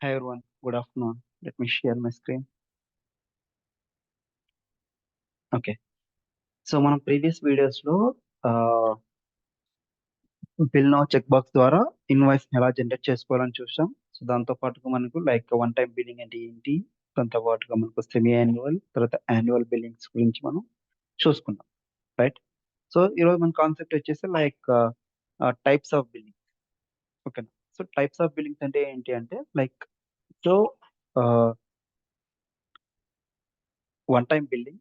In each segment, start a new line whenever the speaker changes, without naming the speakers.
Hi everyone, good afternoon. Let me share my screen. Okay. So మనం previous వీడియోస్లో bill now check box ద్వారా invoice ఎలా generate చేసుకోవాలని చూసాం. సో దాంతో పాటుగా మనకు లైక్ వన్ టైం బిల్లింగ్ అంటే ఏంటి, దాంతో పాటుగా మనకు సెమీ యాన్యువల్ తర్వాత యాన్యువల్ బిల్లింగ్స్ గురించి మనం చూసుకున్నాం, రైట్? సో ఈరోజు మన కాన్సెప్ట్ వచ్చేసి లైక్ టైప్స్ ఆఫ్ బిల్లింగ్. ఓకేనా? సో టైప్స్ ఆఫ్ బిల్లింగ్స్ అంటే ఏంటి అంటే like so one time billing,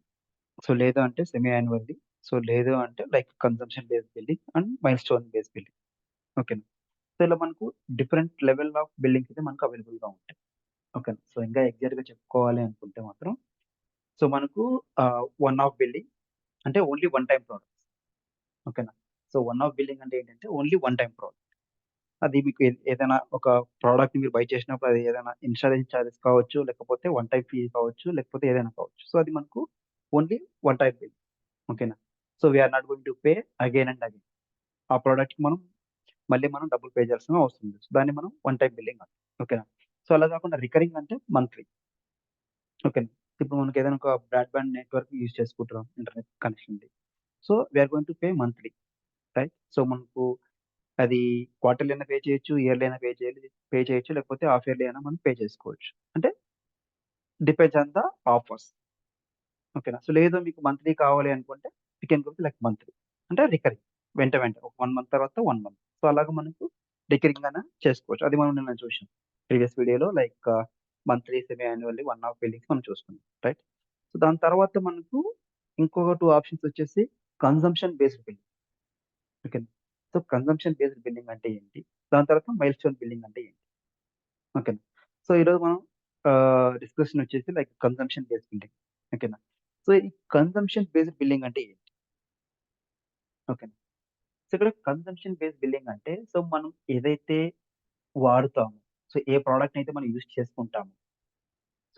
so లేదు అంటే సెమీ యాన్యువల్లీ, సో లేదు అంటే like consumption based building and mile stone based building. ఓకేనా? సో ఇలా మనకు డిఫరెంట్ లెవెల్ ఆఫ్ బిల్డింగ్స్ అయితే మనకు అవైలబుల్ గా ఉంటాయి. ఓకేనా? సో ఇంకా ఎగ్జాక్ట్ గా చెప్పుకోవాలి అనుకుంటే మాత్రం సో మనకు వన్ ఆఫ్ బిల్డింగ్ అంటే ఓన్లీ వన్ టైం ప్రోడక్ట్. ఓకేనా? సో వన్ ఆఫ్ బిల్డింగ్ అంటే ఏంటంటే ఓన్లీ వన్ టైం ప్రోడక్ట్. అది మీకు ఏదైనా ఒక ప్రోడక్ట్ మీరు బై చేసినప్పుడు అది ఏదైనా ఇన్స్టాలేషన్ చార్జెస్ కావచ్చు, లేకపోతే వన్ టైం ఫీ కావచ్చు, లేకపోతే ఏదైనా కావచ్చు. సో అది మనకు ఓన్లీ వన్ టైం బిల్. ఓకేనా? So we're not going to pay again and again. ఆ ప్రోడక్ట్‌కి మళ్ళీ మనం డబ్బులు పే చేయాల్సిన అవసరం లేదు. సో దాన్ని మనం వన్ టైమ్ బిల్లింగ్ అంటాం. ఓకేనా? సో అలా కాకుండా రికరింగ్ అంటే మంత్లీ. ఓకేనా? ఇప్పుడు మనకి ఏదైనా ఒక బ్రాడ్‌బ్యాండ్ నెట్వర్క్ యూజ్ చేసుకుంటున్నాం ఇంటర్నెట్ కనెక్షన్‌ది. So we are going to pay monthly, right? So మనకు అది క్వార్టర్లీ అయినా పే చేయొచ్చు, ఇయర్లీ అయినా పే చేయొచ్చు, లేకపోతే హాఫ్ ఇయర్లీ అయినా మనం పే చేసుకోవచ్చు. అంటే డిపెండ్స్ ఆన్ ద ఆఫర్స్. ఓకేనా? సో లేదు మీకు మంత్లీ కావాలి అనుకుంటే you can go like monthly. అంటే రికరింగ్. వెంట ఒక 1 మంత్ తర్వాత 1 మంత్. సో అలాగా మనకు రికరింగ్ అయినా చేసుకోవచ్చు. అది మనం నిన్న చూసాం. ప్రీవియస్ వీడియోలో like monthly, semi annually, one off billings మనం చూసుకున్నాం, రైట్? సో దాని తర్వాత మనకు ఇంకొక 2 ఆప్షన్స్ వచ్చేసి కన్జంప్షన్ బేస్డ్ బిల్లింగ్. ఓకేనా? సో కన్జంప్షన్ బేస్డ్ బిల్లింగ్ అంటే ఏంటి? దాని తర్వాత మైల్‌స్టోన్ బిల్లింగ్ అంటే ఏంటి? ఓకేనా? సో ఈరోజు మనం డిస్కషన్ వచ్చేసి లైక్ కన్జంప్షన్ బేస్డ్ బిల్లింగ్. ఓకేనా? సో ఈ కన్జంప్షన్ బేస్డ్ బిల్లింగ్ అంటే ఏంటి? ఓకేనా? సో ఇక్కడ కన్జంప్షన్ బేస్డ్ బిల్లింగ్ అంటే సో మనం ఏదైతే వాడుతామో, సో ఏ ప్రోడక్ట్ అయితే మనం యూజ్ చేసుకుంటామో,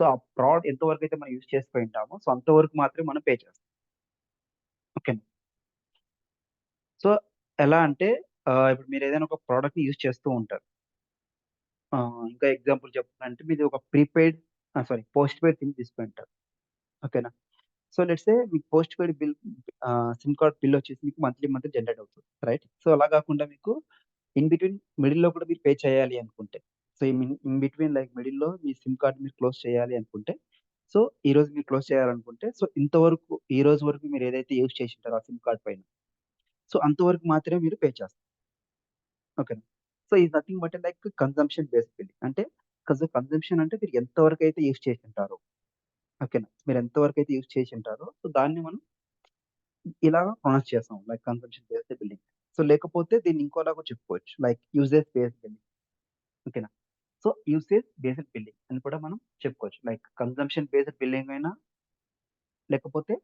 సో ఆ ప్రోడక్ట్ ఎంతవరకు అయితే మనం యూజ్ చేసుకుంటామో సో అంతవరకు మాత్రమే మనం పే చేస్తాం. ఓకేనా? సో ఎలా అంటే ఇప్పుడు మీరు ఏదైనా ఒక ప్రోడక్ట్‌ని యూజ్ చేస్తూ ఉంటారు. ఇంకా ఎగ్జాంపుల్ చెప్పాలంటే మీది ఒక పోస్ట్ పెయిడ్ సిమ్ తీసుకొని ఉంటారు. ఓకేనా? సో లెట్స్ సే మీకు post paid SIM card bill వచ్చేసి మీకు మంత్లీ జనరేట్ అవుతుంది, రైట్? సో అలా కాకుండా మీకు ఇన్ బిట్వీన్ మిడిల్‌లో కూడా మీరు పే చేయాలి అనుకుంటే, సో ఇన్ బిట్వీన్ లైక్ మిడిల్‌లో మీ సిమ్ కార్డ్ మీరు క్లోజ్ చేయాలి అనుకుంటే, సో ఈరోజు మీరు క్లోజ్ చేయాలనుకుంటే, సో ఇంతవరకు ఈ రోజు వరకు మీరు ఏదైతే యూజ్ చేసింటారో ఆ సిమ్ కార్డ్ పైన, సో అంతవరకు మాత్రమే మీరు పే చేస్తారు. ఓకేనా? So is nothing but like consumption based billing. అంటే కన్జంప్షన్ అంటే మీరు ఎంతవరకు అయితే యూజ్ చేసింటారో, ఓకేనా? మీరు ఎంతవరకు అయితే యూజ్ చేసింటారో, సో దాన్ని మనం ఇలా ప్రొనౌన్స్ చేస్తాం like consumption based billing. So లేకపోతే దీన్ని ఇంకోలాగా చెప్పుకోవచ్చు లైక్ యూసేజ్ బేస్డ్ బిల్లింగ్. ఓకేనా? సో యూసేజ్ బేస్డ్ బిల్లింగ్ అని కూడా మనం చెప్పుకోవచ్చు. లైక్ కన్జంప్షన్ బేస్డ్ బిల్లింగ్ అయినా, లేకపోతే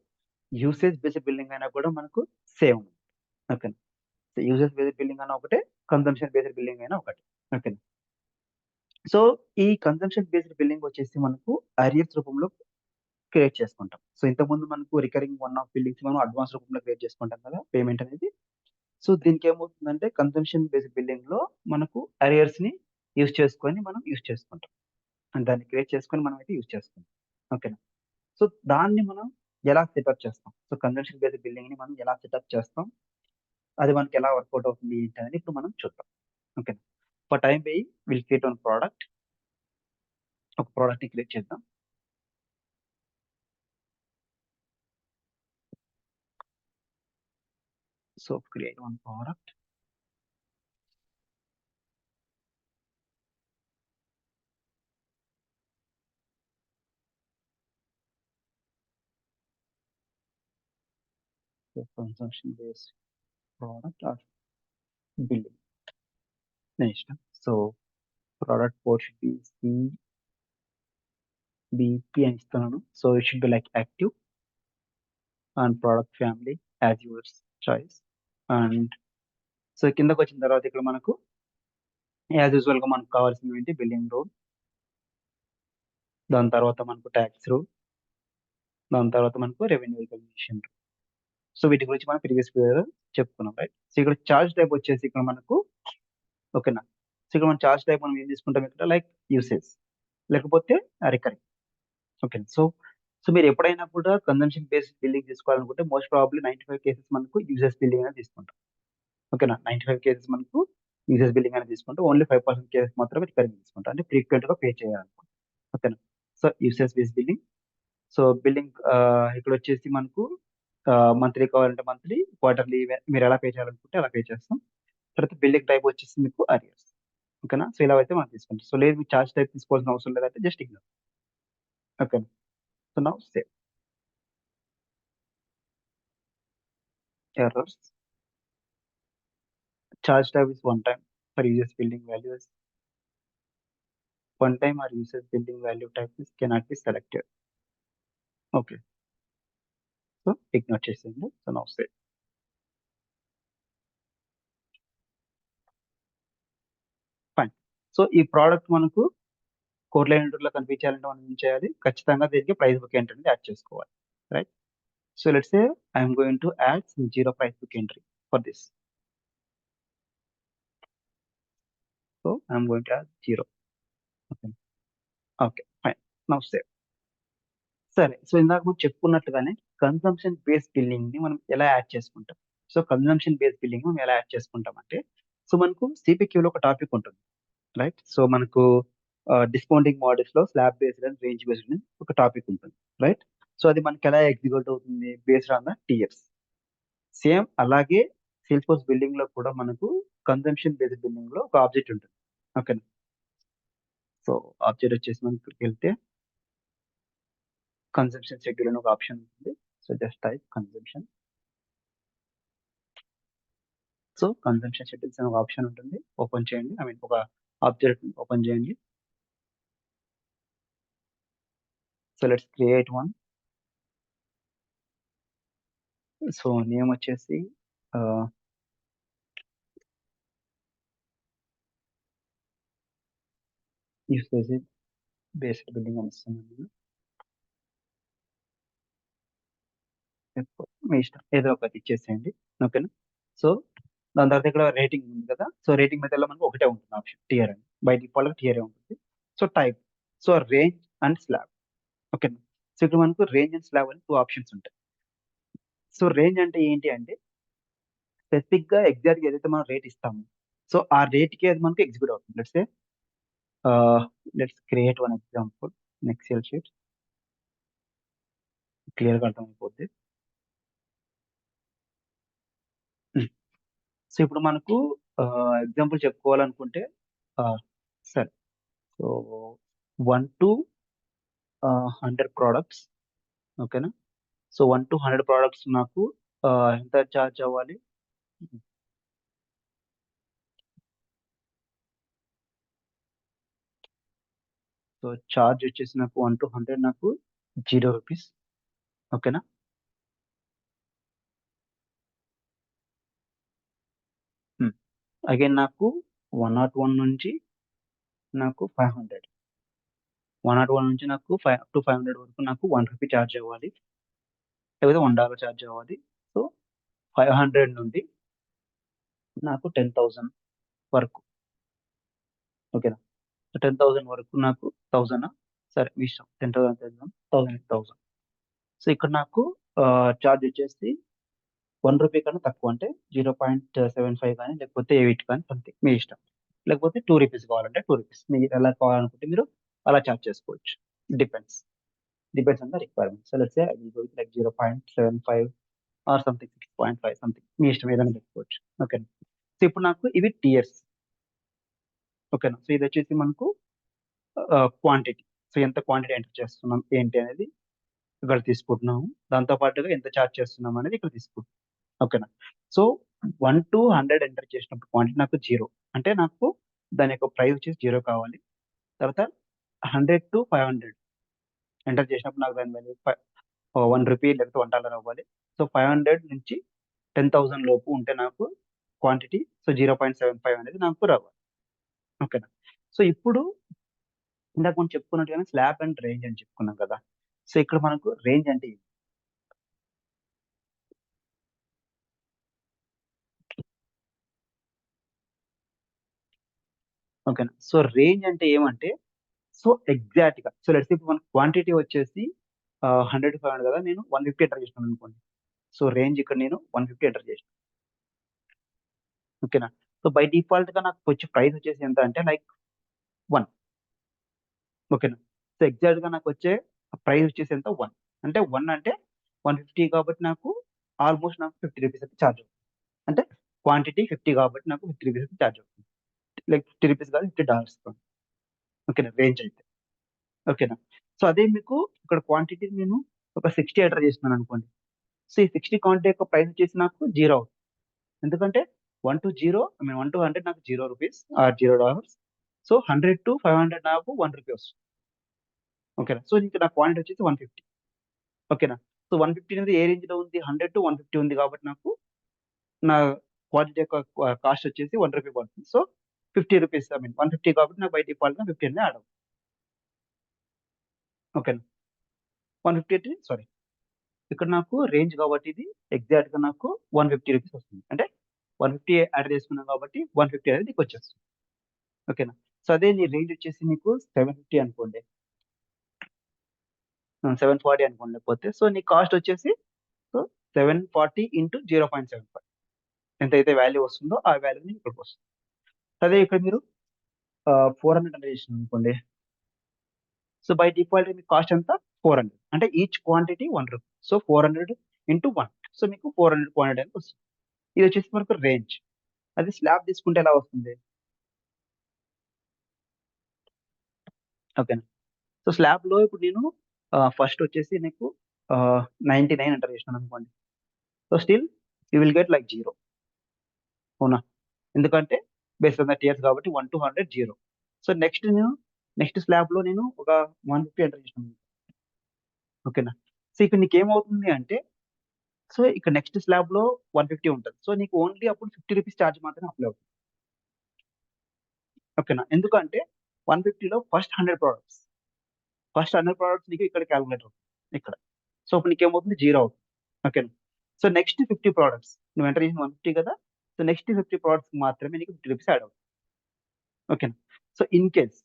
యూసేజ్ బేస్డ్ బిల్లింగ్ అయినా కూడా మనకు సేమ్. ఓకేనా? సో యూసేజ్ బేస్డ్ బిల్లింగ్ అయినా ఒకటే, కన్జంప్షన్ బేస్డ్ బిల్లింగ్ అయినా ఒకటే. ఓకేనా? సో ఈ కన్జంప్షన్ బేస్డ్ బిల్లింగ్ వచ్చేసి మనకు అరియర్స్ రూపంలో క్రియేట్ చేసుకుంటాం. సో ఇంతకుముందు మనకు రికరింగ్ వన్ ఆఫ్ బిల్లింగ్స్ మనం అడ్వాన్స్ రూపంలో క్రియేట్ చేసుకుంటాం కదా పేమెంట్ అనేది. సో దీనికి ఏమవుతుందంటే కన్జంప్షన్ బేస్డ్ బిల్లింగ్‌లో మనకు అరియర్స్‌ని యూజ్ చేసుకుంటాం. అండ్ దాన్ని క్రియేట్ చేసుకొని మనమైతే యూజ్ చేసుకుంటాం. ఓకేనా? సో దాన్ని మనం ఎలా సెటప్ చేస్తాం? సో కన్జంప్షన్ బేస్డ్ బిల్లింగ్‌ని మనం ఎలా సెటప్ చేస్తాం? అది మనకి ఎలా వర్కౌట్ అవుతుంది ఏంటి అనేది ఇప్పుడు మనం చూద్దాం. ఓకేనా? For time being will create one product. ఒక ప్రోడక్ట్‌ని క్రియేట్ చేద్దాం. So create one product. So consumption based product or billing నా ఇష్టం. So product code should be CBP అని ఇస్తున్నాను. So it should be like active and product family as yours choice. And so కిందకొచ్చిన తర్వాత ఇక్కడ మనకు as యూజువల్‌గా మనకు కావాల్సినవి ఏంటి బిల్లింగ్ రూల్, దాని తర్వాత మనకు టాక్స్ రూల్, దాని తర్వాత మనకు రెవెన్యూ రికగ్నిషన్ రూల్. సో వీటి గురించి మనం ప్రీవియస్ వీడియోలో చెప్పుకున్నాం, రైట్? సో ఇక్కడ చార్జ్ టైప్ వచ్చేసి ఇక్కడ మనకు ఓకేనా? సో ఇక్కడ మనం చార్జ్ టైప్ మనం ఏం తీసుకుంటాం ఇక్కడ లైక్ యూసేజ్. లేకపోతే రికరింగ్. ఓకే. సో, మీరు ఎప్పుడైనా కూడా కన్జంప్షన్ బేస్డ్ బిల్లింగ్ తీసుకోవాలనుకుంటే మోస్ట్ ప్రాబబ్లీ 95 కేసెస్ మనకు యూజెస్ బిల్లింగ్ అనేది తీసుకుంటాం. ఓకేనా? 95 కేసెస్ మనకు యూజెస్ బిల్లింగ్ అనేది తీసుకుంటాం. ఓన్లీ 5% కేసెస్ మాత్రమే రికరింగ్ తీసుకుంటాం. అంటే ఫ్రీక్వెంట్‌గా పే చేయాలనుకుంటాం. ఓకేనా? So, usage based billing. So, billing ఇక్కడొచ్చేసి మనకు మంత్లీ కావాలంటే మంత్లీ, క్వార్టర్లీ మీరెలా పే చేయాలనుకుంటే అలా పే చేస్తాం. తర్వాత బిల్లింగ్ టైప్ వచ్చేసి మీకు అరియర్స్. ఓకేనా? సో, ఇలా అయితే మనం తీసుకుంటాం. సో, లేదు మీకు చార్జ్ టైప్ తీసుకోవాల్సిన అవసరం లేదంటే జస్ట్ ఇగ్నోర్. ఓకేనా? So, now save. Errors. Charge type is one time for users building values. One time or users building value type is cannot be selected. Okay. So ignore చేసేయండి. So now save. Fine. So ఈ product మనకు కోట్లైన లో కనిపించాలంటే మనం ఏం చేయాలి? ఖచ్చితంగా దీనికి price book entry అనేది యాడ్ చేసుకోవాలి. Right? So let's say I'm going to add some zero price book entry for this. So I'm going to add zero. Okay. Okay. Fine. Now save. సరే. సో ఇందాక మనం చెప్పుకున్నట్టుగానే consumption based బిల్లింగ్‌ని మనం ఎలా add చేసుకుంటాం? So consumption based billing మనం ఎలా add చేసుకుంటామంటే, so మనకు సీపీక్యూలో ఒక టాపిక్ ఉంటుంది. రైట్? సో మనకు డిస్కౌంటింగ్ మోడల్స్‌లో slab based and range based అని ఒక టాపిక్ ఉంటుంది. రైట్? సో అది మనకి ఎలా ఎగ్జిక్యూట్ అవుతుంది? Based on the tears. Same అలాగే సేల్స్‌ఫోర్స్ బిల్డింగ్‌లో కూడా మనకు కన్సంప్షన్ బేస్డ్ బిల్డింగ్‌లో ఒక ఆబ్జెక్ట్ ఉంటుంది. ఓకేనా? సో ఆబ్జెక్ట్ వచ్చేసి మనం ఇక్కడికెళ్తే కన్సంప్షన్ షెడ్యూల్ అని ఒక ఆప్షన్ ఉంటుంది. So just type consumption. So consumption schedules అనే ఒక ఆప్షన్ ఉంటుంది. ఓపెన్ చేయండి. ఐ మీన్ ఒక ఆబ్జెక్ట్ ఓపెన్ చేయండి. So let's create one. So name వచ్చేసి ఆహ్, యూసేజ్ బేస్డ్ బిల్డింగ్ అని ఇస్తున్నాను నేను. మీ ఇష్టం. ఏదో ఒకటి ఇచ్చేసేయండి. ఓకేనా? సో దాని తర్వాత ఇక్కడ రేటింగ్ ఉంది కదా! సో రేటింగ్ మెథడ్‌లో మనకు ఒకటే ఉంటుంది ఆప్షన్ టియర్ అని. బై డిఫాల్ట్‌గా టియరే ఉంటుంది. So type. So range and slab. ఓకేనా? సో ఇక్కడ మనకు రేంజ్ అండ్ స్లాబ్ అని 2 ఆప్షన్స్ ఉంటాయి. సో రేంజ్ అంటే ఏంటి అంటే స్పెసిఫిక్‌గా ఎగ్జాక్ట్‌గా ఏదైతే మనం రేట్ ఇస్తామో, సో ఆ రేట్‌కి అది మనకు ఎగ్జిక్యూట్ అవుతుంది. Let's say let's create one example in Excel sheet. క్లియర్‌గా అర్థమైపోద్ది. హ్మ్. సో ఇప్పుడు మనకు ఎగ్జాంపుల్ చెప్పుకోవాలనుకుంటే ఆహ్, సరే. So 1-100 products. ఓకేనా? సో 1-100 ప్రొడక్ట్స్ నాకు ఎంత చార్జ్ అవ్వాలి? సో చార్జ్ వచ్చేసి నాకు 1-100 నాకు రూ. 0. ఓకేనా? హ్మ్. అగైన్ నాకు 101 నుంచి నాకు 500. 101 నుంచి నాకు 5 వరకు నాకు రూ. 1 చార్జ్ అవ్వాలి. లేకపోతే $1 చార్జ్ అవ్వాలి. సో 500 నుండి నాకు 10,000 వరకు. ఓకేనా? 10,000 వరకు నాకు 1000 సరే మీ ఇష్టం. 10,000 చేద్దాం. 1000. సో ఇక్కడ నాకు చార్జ్ వచ్చేసి రూ. 1 కన్నా తక్కువ అంటే 0.75 గాని లేకపోతే 8 కానీ సంథింగ్ మీ ఇష్టం. లేకపోతే రూ. 2 కావాలంటే రూ. 2 మీరు ఎలా కావాలనుకుంటే మీరు అలా చార్జ్ చేసుకోవచ్చు. Depends. Depends on the requirement. So let's say I will go with like 0.75 or something 6.5 something మీ ఇష్టం ఏదైనా పెట్టుకోవచ్చు. ఓకేనా? సో ఇప్పుడు నాకు ఇవి టియర్స్. ఓకేనా? సో ఇదొచ్చేసి మనకు క్వాంటిటీ. సో ఎంత క్వాంటిటీ ఎంటర్ చేస్తున్నాం ఏంటి అనేది ఇక్కడ తీసుకుంటున్నాము. దాంతో పాటుగా ఎంత చార్జ్ చేస్తున్నాం అనేది ఇక్కడ తీసుకుంటున్నాం. ఓకేనా? సో 1-100 ఎంటర్ చేసినప్పుడు క్వాంటిటీ నాకు 0. అంటే నాకు దాని యొక్క ప్రైస్ వచ్చేసి 0 కావాలి. తర్వాత 100-500 ఎంటర్ చేసినప్పుడు నాకు దాని వాల్యూ రూ. 1 లేకపోతే $1 అవ్వాలి. సో 500 నుంచి 10,000 లోపు ఉంటే నాకు క్వాంటిటీ సో 0.75 అనేది నాకు రావాలి. ఓకేనా? సో ఇప్పుడు ఇందాక మనం చెప్పుకున్నట్టుగానే స్లాబ్ అండ్ రేంజ్ అని చెప్పుకున్నాం కదా! సో ఇక్కడ మనకు రేంజ్ అంటే ఏంటి? ఓకేనా? సో రేంజ్ అంటే ఏమంటే సో ఎగ్జాక్ట్ గా సో లెట్స్ ఇప్పుడు మన క్వాంటిటీ వచ్చేసి 100-500 కదా, నేను 150 ఎంటర్ చేసినాను అనుకోండి. సో రేంజ్ ఇక్కడ నేను 150 ఎంటర్ చేసిన. ఓకేనా. సో బై డిఫాల్ట్ గా నాకు వచ్చే ప్రైస్ వచ్చేసి ఎంత అంటే లైక్ 1. ఓకేనా. సో ఎగ్జాక్ట్ గా నాకు వచ్చే ప్రైస్ వచ్చేసి ఎంత 1. అంటే 1 అంటే 150 కాబట్టి నాకు ఆల్మోస్ట్ నాకు 50 రూపీస్ అయితే ఛార్జ్ అవుతుంది. అంటే క్వాంటిటీ 50 కాబట్టి నాకు 50 రూపీస్ అయితే ఛార్జ్ అవుతుంది. లైక్ 50 రూపీస్ కాదు, $50. ఓకేనా రేంజ్ అయితే. ఓకేనా. సో అదే మీకు ఇక్కడ క్వాంటిటీ నేను ఒక 60 ఎంటర్ చేస్తున్నాను అనుకోండి. సో ఈ 60 క్వాంటిటీ యొక్క ప్రైస్ వచ్చేసి నాకు 0 అవుతుంది. ఎందుకంటే 1 to 100 నాకు 0 రూపీస్ ఆర్ $0. సో 100-500 నాకు 1 రూపీ వస్తుంది. ఓకేనా. సో ఇంకా నా క్వాంటిటీ వచ్చేసి 150. ఓకేనా. సో 150 అనేది ఏ రేంజ్ లో ఉంది, 100-150 ఉంది కాబట్టి నాకు నా క్వాంటిటీ యొక్క కాస్ట్ వచ్చేసి 1 రూపీ పడుతుంది. సో 50 రూపీస్, ఐ మీన్ 150 కాబట్టి నాకు బై డిఫాల్ట్ గా 50 అనేది యాడ్ అవుతుంది. ఓకేనా. 150 అంటే సారీ, ఇక్కడ నాకు రేంజ్ కాబట్టి ఇది ఎగ్జాక్ట్ గా నాకు 150 రూపీస్ వస్తుంది. అంటే 150 యాడ్ చేసుకున్నాం కాబట్టి 150 అనేది నీకు వచ్చేస్తుంది. ఓకేనా. సో అదే నీ రేంజ్ వచ్చేసి నీకు 750 అనుకోండి, 740 అనుకోండి లేకపోతే, సో నీ కాస్ట్ వచ్చేసి సో 740 ఇంటూ 0.75 ఎంతైతే వాల్యూ వస్తుందో ఆ వాల్యూ నీకు ఇక్కడికి వస్తుంది. అదే ఇక్కడ మీరు 400 అంటే చేసిన అనుకోండి. So by default me cost ఎంత 400, అంటే each quantity 1 rupee. So 400 into 1, so మీకు 400 క్వాంటిటీ అనేది వస్తుంది. ఇది వచ్చేసి మనకు రేంజ్. అది స్లాబ్ తీసుకుంటే ఎలా వస్తుంది. ఓకేనా. సో స్లాబ్ లో ఇప్పుడు నేను ఫస్ట్ వచ్చేసి నీకు 99 ఎంటర్ చేసినాను అనుకోండి. So still you will get like 0. అవునా. ఎందుకంటే బేస్డ్ ఆన్ దట్ ఇయర్స్ కాబట్టి 1 to 100 0. సో నెక్స్ట్ స్లాబ్ లో నేను ఒక 150 ఎంటర్ చేసినాను. ఓకేనా. సో ఇక్కడ నీకు ఏమవుతుంది అంటే, సో ఇక్కడ నెక్స్ట్ స్లాబ్ లో 150 ఉంటుంది. సో నీకు ఓన్లీ అప్పుడు 50 రూపీస్ ఛార్జ్ మాత్రమే అప్లై అవుతుంది. ఓకేనా. ఎందుకంటే 150లో ఫస్ట్ 100 ప్రోడక్ట్స్ నీకు ఇక్కడ క్యాలిక్యులేట్ అవుతుంది ఇక్కడ. సో అప్పుడు నీకు ఏమవుతుంది 0 అవుతుంది. ఓకేనా. సో నెక్స్ట్ 50 ప్రోడక్ట్స్ నువ్వు ఎంటర్ చేసిన 150 కదా. సో నెక్స్ట్ 50 ప్రోడక్ట్స్ మాత్రమే నీకు 50 రూపీస్ యాడ్ అవుతుంది. ఓకేనా. సో ఇన్ కేస్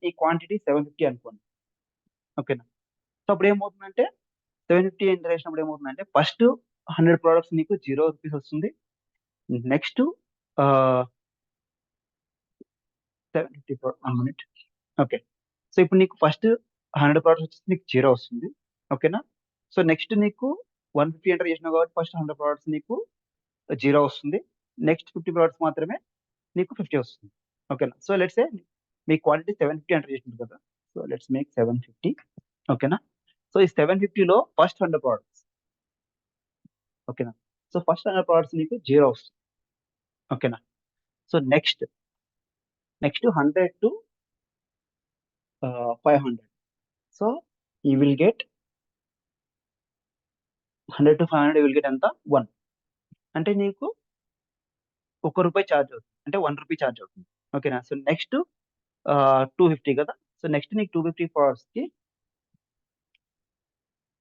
ఈ క్వాంటిటీ 750 అనుకోండి. ఓకేనా. సో అప్పుడు ఏమవుతుందంటే 750 ఎంటర్ చేసినప్పుడు ఏమవుతుందంటే ఫస్ట్ 100 ప్రోడక్ట్స్ నీకు 0 రూపీస్ వస్తుంది. Next 750 1 minute. ఓకే. సో ఇప్పుడు నీకు ఫస్ట్ 100 ప్రోడక్ట్స్ వచ్చేసి నీకు 0 వస్తుంది. ఓకేనా. సో నెక్స్ట్ నీకు 150 ఎంటర్ చేసినావు కాబట్టి ఫస్ట్ 100 ప్రోడక్ట్స్ నీకు 0 వస్తుంది. నెక్స్ట్ 50 ప్రోడక్ట్స్ మాత్రమే నీకు 50 వస్తుంది. ఓకేనా. So let's say me quantity 750 enter చేసింది కదా. So let's make 750. ఓకేనా. సో ఈ 750లో ఫస్ట్ 100 ప్రోడక్ట్స్. ఓకేనా. సో ఫస్ట్ 100 ప్రోడక్ట్స్ నీకు 0 వస్తుంది. ఓకేనా. So next 100-500. So you will get 100-500 you will get ఎంత 1. అంటే నీకు 1 రూపాయి ఛార్జ్ అవుతుంది. అంటే 1 రూపీ ఛార్జ్ అవుతుంది. ఓకేనా. సో నెక్స్ట్ 250 కదా. సో నెక్స్ట్ నీకు 250 ప్రోడక్ట్స్ కి,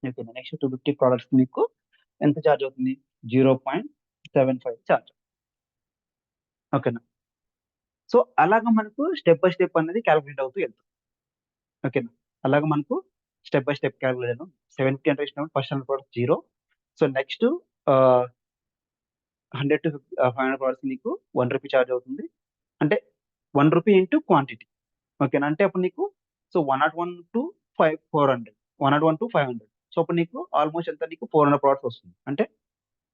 ఓకేనా, నెక్స్ట్ 250 ప్రోడక్ట్స్ నీకు ఎంత ఛార్జ్ అవుతుంది 0.75 ఛార్జ్. ఓకేనా. సో అలాగా మనకు స్టెప్ బై స్టెప్ అనేది క్యాలిక్యులేట్ అవుతూ వెళ్తుంది. ఓకేనా. అలాగా మనకు స్టెప్ బై స్టెప్ క్యాలిక్యులేట్ 750 అంటే ఇచ్చినప్పుడు first 100 products 0. So next 100-500 products నీకు 1 రూపీ ఛార్జ్ అవుతుంది. అంటే 1 రూపీ ఇంటూ క్వాంటిటీ. ఓకేనా. అంటే అప్పుడు నీకు సో 101-400, 101-500. సో అప్పుడు నీకు ఆల్మోస్ట్ ఎంత నీకు 400 ప్రోడక్ట్స్ వస్తుంది. అంటే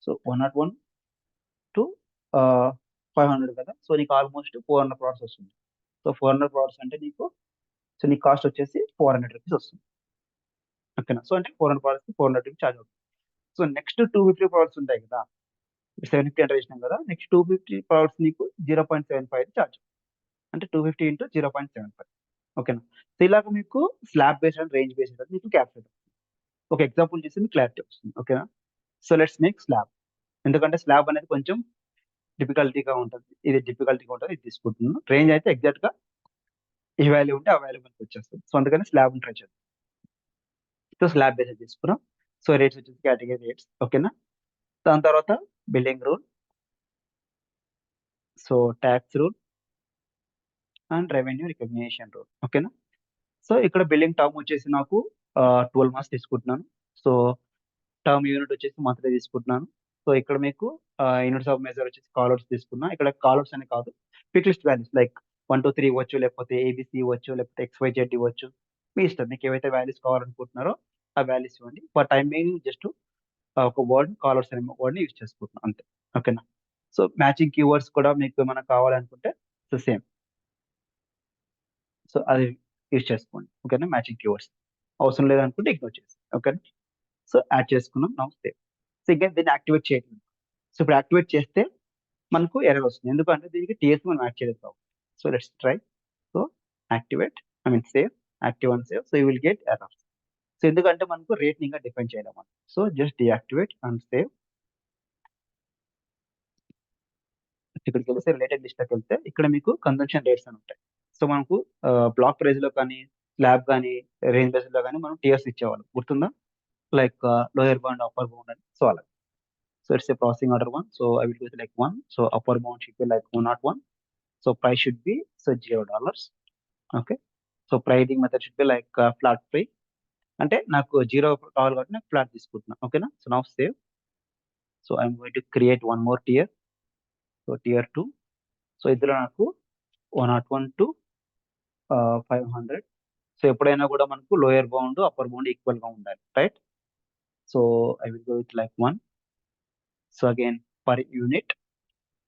సో 101-500 కదా. సో నీకు ఆల్మోస్ట్ 400 ప్రోడక్ట్స్ వస్తుంది. సో 400 ప్రోడక్ట్స్ అంటే నీకు సో నీ కాస్ట్ వచ్చేసి 400 రూపీస్ వస్తుంది. ఓకేనా. సో అంటే 400 ప్రోడక్ట్స్ 400 రూపీస్ ఛార్జ్ అవుతుంది. సో నెక్స్ట్ 250 ప్రోడక్ట్స్ ఉంటాయి కదా. 750 అంటే చేసినాం కదా. నెక్స్ట్ 250 ప్రోడక్ట్స్ నీకు 0.75 ఛార్జ్. అంటే 250 ఇంటూ 0.75. ఓకేనా. సో ఇలాగ మీకు slab based and range based అని మీకు క్యాల్కులేట్. ఒక ఎగ్జాంపుల్ చేసి మీకు క్లారిటీ వస్తుంది. ఓకేనా. So let's make slab. ఎందుకంటే స్లాబ్ అనేది కొంచెం డిఫికల్టీగా ఉంటుంది. ఇది తీసుకుంటున్నాను. రేంజ్ అయితే ఎగ్జాక్ట్ గా ఏ వాల్యూ ఉంటే ఆ వాల్యూ మనకి వచ్చేస్తుంది. సో అందుకని స్లాబ్ ట్రై చేద్దాం. సో స్లాబ్ బేస్డ్ తీసుకున్నాం. సో రేట్స్ వచ్చేసి కేటగిరీ రేట్స్. ఓకేనా. దాని తర్వాత building rule, so tax rule, and revenue recognition rule. ఓకేనా? సో ఇక్కడ బిల్లింగ్ టర్మ్ వచ్చేసి నాకు 12 మంత్స్ తీసుకుంటున్నాను. సో టర్మ్ యూనిట్ వచ్చేసి మంత్లీ తీసుకుంటున్నాను. సో ఇక్కడ మీకు యూనిట్స్ ఆఫ్ మెజర్ వచ్చేసి కాలర్స్ తీసుకున్నా. ఇక్కడ కాలర్స్ అని కాదు, పిక్ లిస్ట్ వాల్యూస్ లైక్ 1, 2, 3 ఇవ్వచ్చు, లేకపోతే ఏబీసీ ఇవ్వచ్చు, లేకపోతే XYZ ఇవ్వచ్చు. మీ ఇష్టం. మీకు ఏవైతే వాల్యూస్ కావాలనుకుంటున్నారో ఆ వాల్యూస్ ఇవ్వండి. ఫర్ టైం బీయింగ్ జస్ట్ ఒక వర్డ్ కాలర్స్ అనే వర్డ్‌ని యూజ్ చేసుకుంటున్నాం అంతే. ఓకేనా? సో మ్యాచింగ్ కీవర్డ్స్ కూడా మీకు ఏమైనా కావాలనుకుంటే సో సేమ్. సో అది యూజ్ చేసుకోండి. ఓకేనా? Matching keywords. అవసరం లేదనుకుంటే ఇగ్నోర్ చేసేయండి. ఓకేనా? సో యాడ్ చేసుకున్నాం. Now save. సో again దీన్ని యాక్టివేట్ చేయండి. సో ఇప్పుడు యాక్టివేట్ చేస్తే మనకు ఎర్రర్ వస్తుంది. ఎందుకంటే దీనికి టీఎస్ మనం యాడ్ చేయలేదు కాబట్టి. So let's try. So activate, I mean save, active and save. So you will get error. So ఎందుకంటే మనకు రేట్‌ని ఇంకా డిఫైన్ చేయలేదు మనం. So just deactivate and save. ఇక్కడికెళ్ళేసి రిలేటెడ్ లిస్ట్‌లోకెళ్తే ఇక్కడ మీకు కన్జంప్షన్ రేట్స్ అని ఉంటాయి. సో మనకు బ్లాక్ ప్రైస్‌లో కానీ, స్లాబ్ గానీ, రేంజ్ బేస్‌లో గానీ మనం టియర్స్ ఇచ్చేవాళ్ళం. గుర్తుందా? Like lower bound, upper bound అని. సో అలా. So it's a processing order 1. So I will do it like 1. So upper bound should be like 101. So price should be so $0. Okay. So pricing method should be like flat free. అంటే నాకు 0 కావాలి కాబట్టి నాకు flat తీసుకుంటున్నా. ఓకేనా? So now save. So I'm going to create one more tier. So tier 2. So ఇందులో నాకు 101 to 500. So ఎప్పుడైనా కూడా మనకు lower bound, upper bound equal గా ఉండాలి. Right? So I will go with like 1. So again per unit.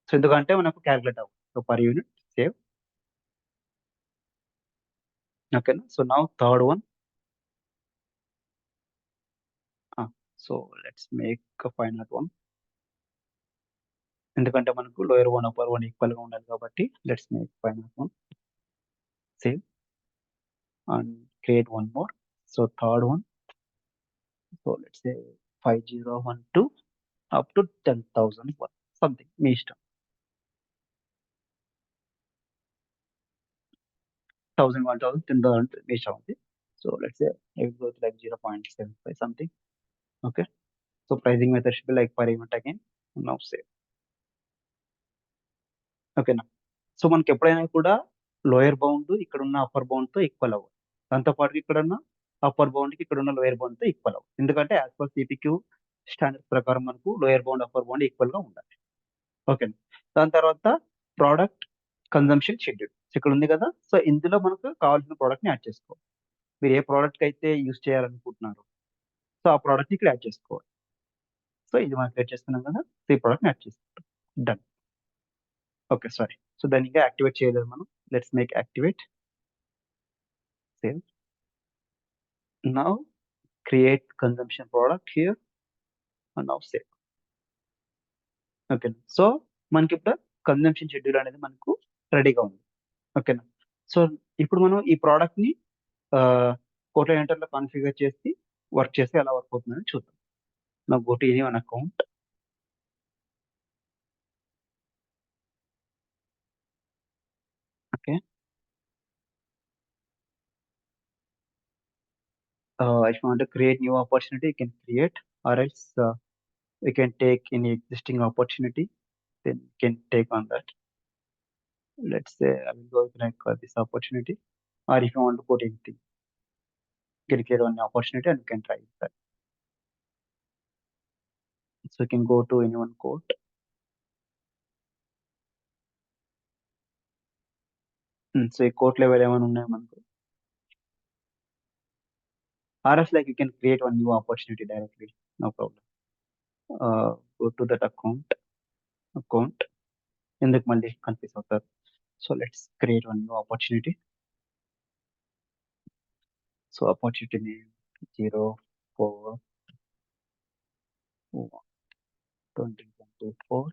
So ఎందుకంటే మనకు calculate అవ్వదు. So per unit save. ఓకేనా? So now third one. So let's make 501. ఎందుకంటే మనకు lower one, upper one equal గా ఉండాలి కాబట్టి let's make 501. Save and create one more. So third one. So let's say 5012 up to 10,001 something మీ ఇష్టం. 1000, 1000, 10,000 మీ ఇష్టం ఉంది. So let's say I will go like 0.75 something. Okay. So pricing method should be like per unit again. Now save. ఓకేనా? So మనకి ఎప్పుడైనా కూడా lower bound ఇక్కడున్న అప్పర్ బౌండ్‌తో ఈక్వల్ అవ్వాలి. దాంతో పాటు ఇక్కడున్న అప్పర్ బౌండ్‌కి ఇక్కడున్న లోయర్ బౌండ్‌తో ఈక్వల్ అవ్వాలి. ఎందుకంటే యాస్ పర్ సిపిక్యూ స్టాండర్డ్స్ ప్రకారం మనకు లోయర్ బౌండ్, అప్పర్ బౌండ్ ఈక్వల్‌గా ఉండాలి. ఓకేనా? దాని తర్వాత ప్రొడక్ట్ కన్జంప్షన్ షెడ్యూల్. ఇక్కడ ఉంది కదా! సో ఇందులో మనకు కావాల్సిన ప్రొడక్ట్‌ని యాడ్ చేసుకోవాలి. మీరు ఏ ప్రొడక్ట్‌కి అయితే యూజ్ చేయాలనుకుంటున్నారో సో ఆ ప్రొడక్ట్‌ని ఇక్కడ యాడ్ చేసుకోవాలి. సో ఇది మనం క్రియేట్ చేసుకున్నాం కదా! సో ఈ ప్రొడక్ట్‌ని యాడ్ చేసుకుంటాం. డన్. ఓకే. సారీ. సో దాన్ని ఇంకా యాక్టివేట్ చేయలేదు మనం. Let's make activate. Save. Now create consumption product here and now save. ఓకేనా? సో మనకిప్పుడు కన్జంప్షన్ షెడ్యూల్ అనేది మనకు రెడీగా ఉంది. ఓకేనా? సో ఇప్పుడు మనం ఈ ప్రొడక్ట్‌ని కోట్ల ఎంటర్‌లో కాన్ఫిగర్ చేసి వర్క్ చేస్తే ఎలా వర్క్ అవుతుందని చూద్దాం. Now go to any one account. Okay. If you want to create new opportunity, you can create, or else you can take any existing opportunity, then you can take on that. Let's say I will go with like this opportunity, or if you want to put anything, you can create one opportunity and you can try that. So you can go to any one quote. So ఈ coat level ఏమైనా ఉన్నాయా మనకు? RS like you can create one new opportunity directly. No problem. Go to that account. ఎందుకు మళ్ళీ confuse అవుతారు. So let's create one new opportunity. So opportunity name 04/1/2024.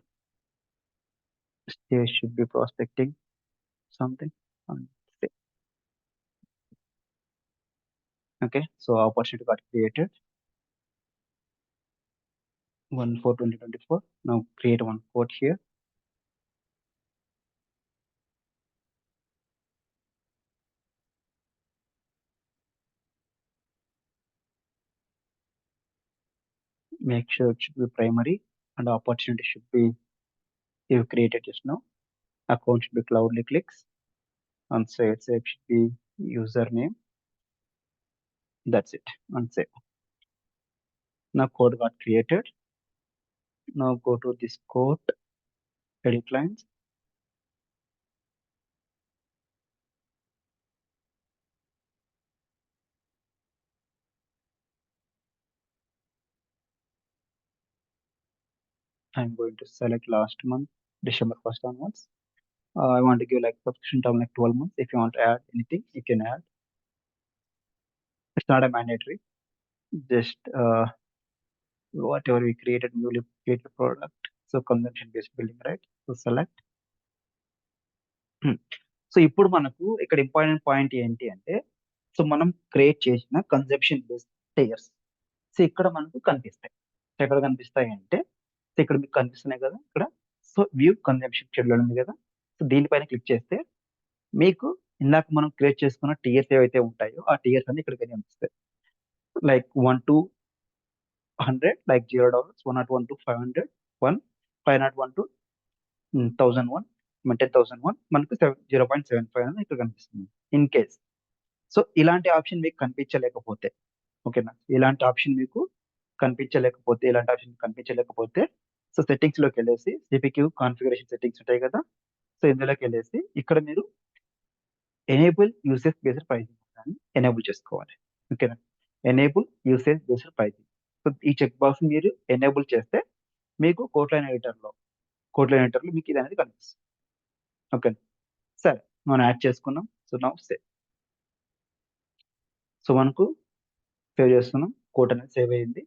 Stage should be prospecting something. And say, okay, so opportunity got created 1/4/2024. Now create one quote here. Make sure it should be primary and opportunity should be you created just now. Account should be Cloudly Clicks. and save should be username. That's it. And save. Now code got created. Now go to this code, edit lines. I'm going to select last month, December 1st onwards. I want to give like subscription term like 12 months. If you want to add anything, you can add. It's not a mandatory. Just whatever we created, newly created product. So consumption based billing, right? So select. So ఇప్పుడు మనకు ఇక్కడ important point ఏంటి అంటే so మనం create చేసిన consumption based tyres so ఇక్కడ మనకు కనిపిస్తాయి. సో ఎక్కడ కనిపిస్తాయి అంటే సో ఇక్కడ మీకు కనిపిస్తున్నాయి కదా ఇక్కడ. సో వ్యూ కన్జంప్షన్ షెడ్యూల్ ఉంది కదా. సో దీనిపైన క్లిక్ చేస్తే మీకు ఇందాక మనం క్రియేట్ చేసుకున్న టీఎస్ ఏవైతే ఉంటాయో ఆ టీఎస్ అన్ని ఇక్కడ కనిపిస్తాయి. Like 1 to 100, like $0, 101 to 500, 501 to 1001, 10,001 మనకు 0.75 అని ఇక్కడ కనిపిస్తుంది. ఇన్ కేస్ సో ఇలాంటి ఆప్షన్ మీకు కనిపించలేకపోతే, ఓకేనా, ఇలాంటి ఆప్షన్ కనిపించలేకపోతే సో సెట్టింగ్స్ లోకి వెళ్ళేసి సిపిక్యూ కాన్ఫిగరేషన్ సెట్టింగ్స్ ఉంటాయి కదా. సో ఇందులోకి వెళ్ళేసి ఇక్కడ మీరు ఎనేబుల్ యూసేజ్ బేస్డ్ ప్రైసింగ్ అని ఎనేబుల్ చేసుకోవాలి. ఓకేనా, enable usage based pricing. So ఈ చెక్ బాక్స్ మీరు ఎనేబుల్ చేస్తే మీకు కోట్లైన్ ఎడిటర్లో మీకు ఇది అనేది కనిపిస్తుంది. ఓకే, సరే మనం యాడ్ చేసుకున్నాం. So now save. సో మనకు సేవ్ చేస్తున్నాం, కోడ్ అనేది సేవ్ అయ్యింది.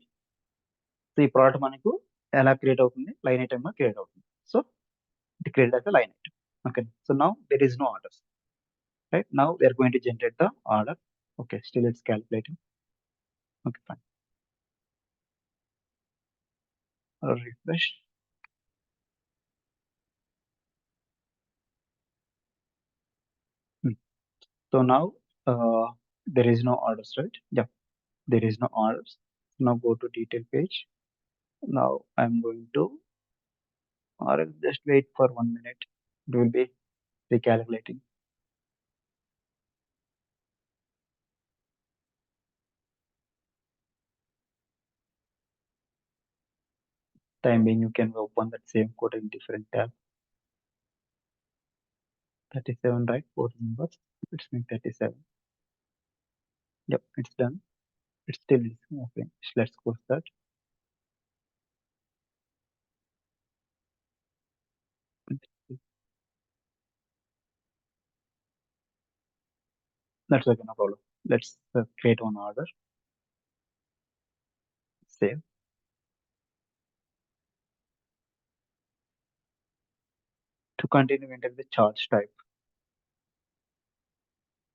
సో ఈ ప్రోడక్ట్ మనకు ఎలా క్రియేట్ అవుతుంది, లైన్ ఐటమ్ గా క్రియేట్ అవుతుంది. So it created as a line item. Okay, so now there is no orders. Right now we are going to generate the order. Okay, still it's calculating. Okay, fine. Refresh. So now there is no orders, right? Yeah, there is no orders. Now go to detail page. Now I'm going to, or else just wait for 1 minute. It will be recalculating. Time being, you can open that same code in different tab. 37, right? 4 numbers. Let's make 37. Yep, it's done. It still is. Okay, let's close that. That's okay, no problem. Let's create one order. Save. To continue, enter the charge type.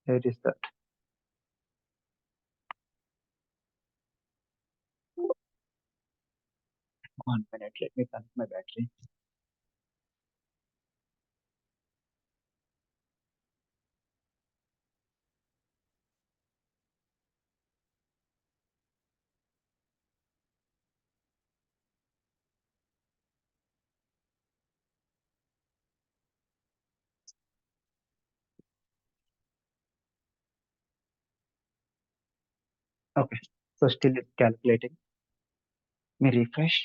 Where is that? 1 minute. Let me connect my battery. Okay. So still it's calculating. Me refresh,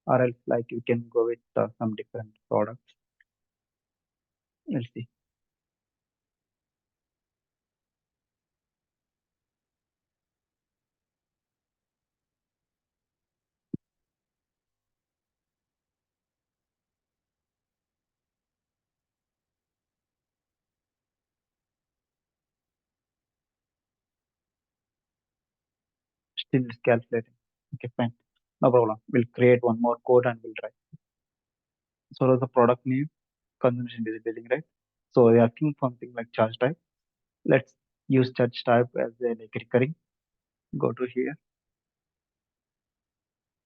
or else like you can go with some different products. Let's see. Still it's calculating. Okay, fine. No problem. We'll create one more code and we'll try. So the product name, consumption based billing, right? So we're asking something like charge type. Let's use charge type as a like recurring. Go to here,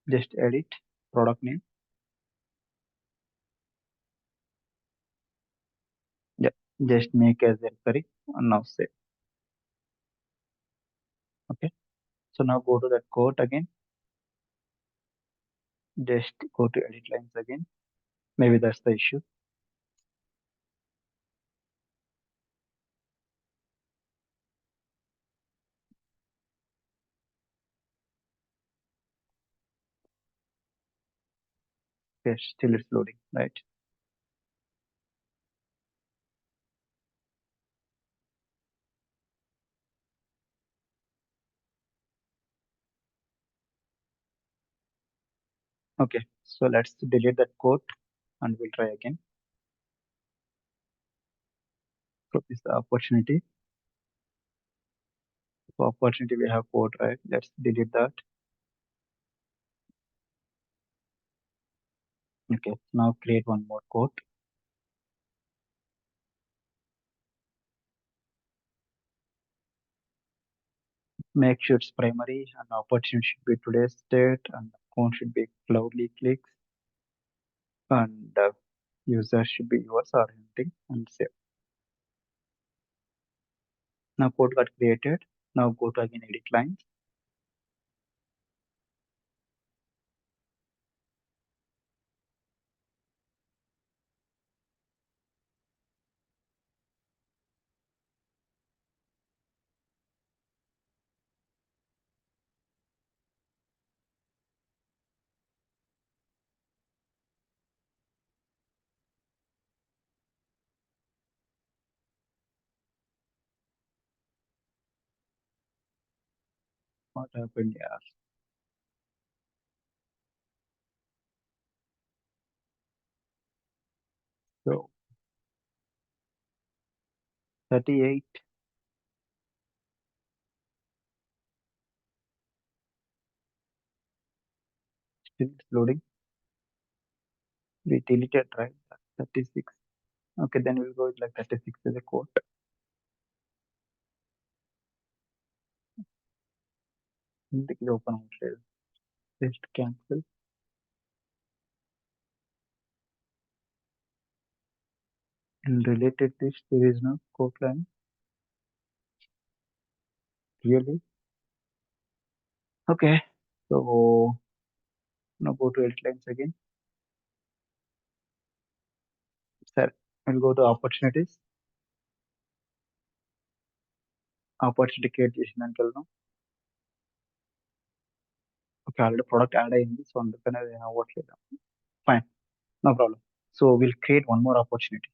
just edit product name. Yeah, just make as a recurring and now save. Okay, so now go to that code again. Just go to edit lines again. Maybe that's the issue. Okay, still it's loading, right? Okay, so let's delete that code and we'll try again. So this is the opportunity. For opportunity, we have code, right? Let's delete that. Okay, now create one more code. Make sure it's primary and opportunity should be today's date and account should be cloudly clicks and user should be yours or anything and save. Now code got created. Now go to again edit lines. What happened here? So 38 still it's loading. We deleted right 36. Okay, then we'll go with like 36 as a code. Click open outlet. Just cancel. In related list, there is no code line. Really? Okay. So now go to edit lines again. Sir, we'll go to opportunities. Opportunity create చేసినాక okay already product add అయింది so అందుకనే అది అవ్వట్లేదు fine no problem so will create one more opportunity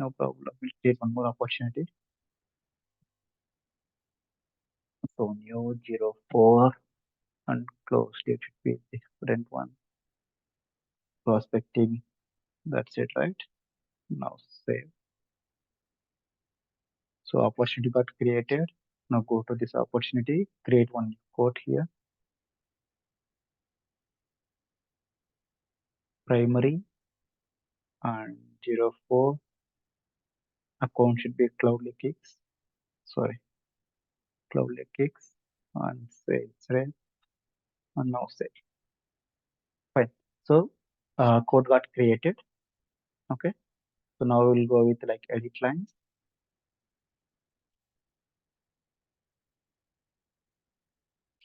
no problem will create one more opportunity so new 04 and close it should be different one prospecting that's it right now save so opportunity got created now go to this opportunity create one code here primary and 04 account should be cloudly kicks sorry cloudly kicks and save and now save fine so code got created okay so now we'll go with like edit lines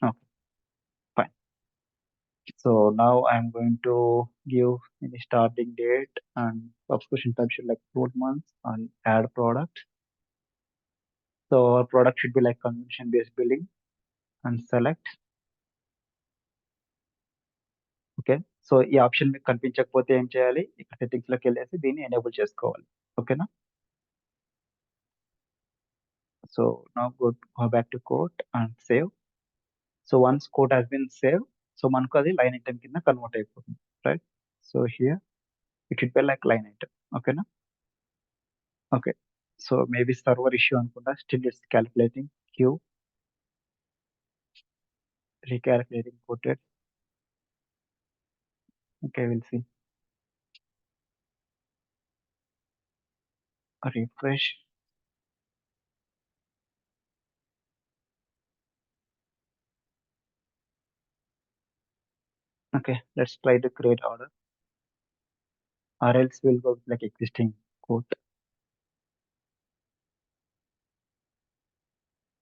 okay fine so now I'm going to give any starting date and subscription type should like 12 months and add product so our product should be like consumption based billing and select okay so ఈ option మీకు కనిపించకపోతే ఏం చేయాలి ఇక్కడ settings లోకి వెళ్ళేసి దీన్ని enable చేసుకోవాలి ఓకేనా సో నా go back to quote and save so once quote has been save so మనకు అది లైన్ ఐటమ్ కింద కన్వర్ట్ అయిపోతుంది right so here it should be like line item ఓకేనా okay so maybe server issue అనుకుంటా still it's calculating Q recalculating quoted okay will see refresh okay let's try to create order or else we'll go with like existing code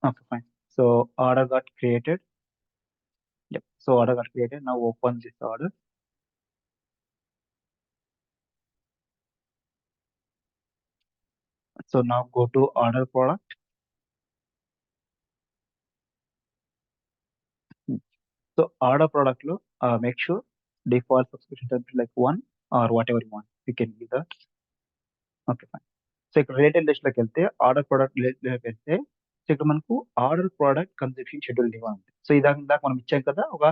okay fine so order got created yep so order got created now open this order so now go to order product so order product లో make sure default subscription type like 1 or whatever you want. You can give that. Okay fine. So ఇక్కడ related list లోకి వెళ్తే order product లోకి వెళ్తే so ఇక్కడ మనకు order product consumption schedule name ఉంది. So ఇందాక మనం ఇచ్చాం కదా ఒక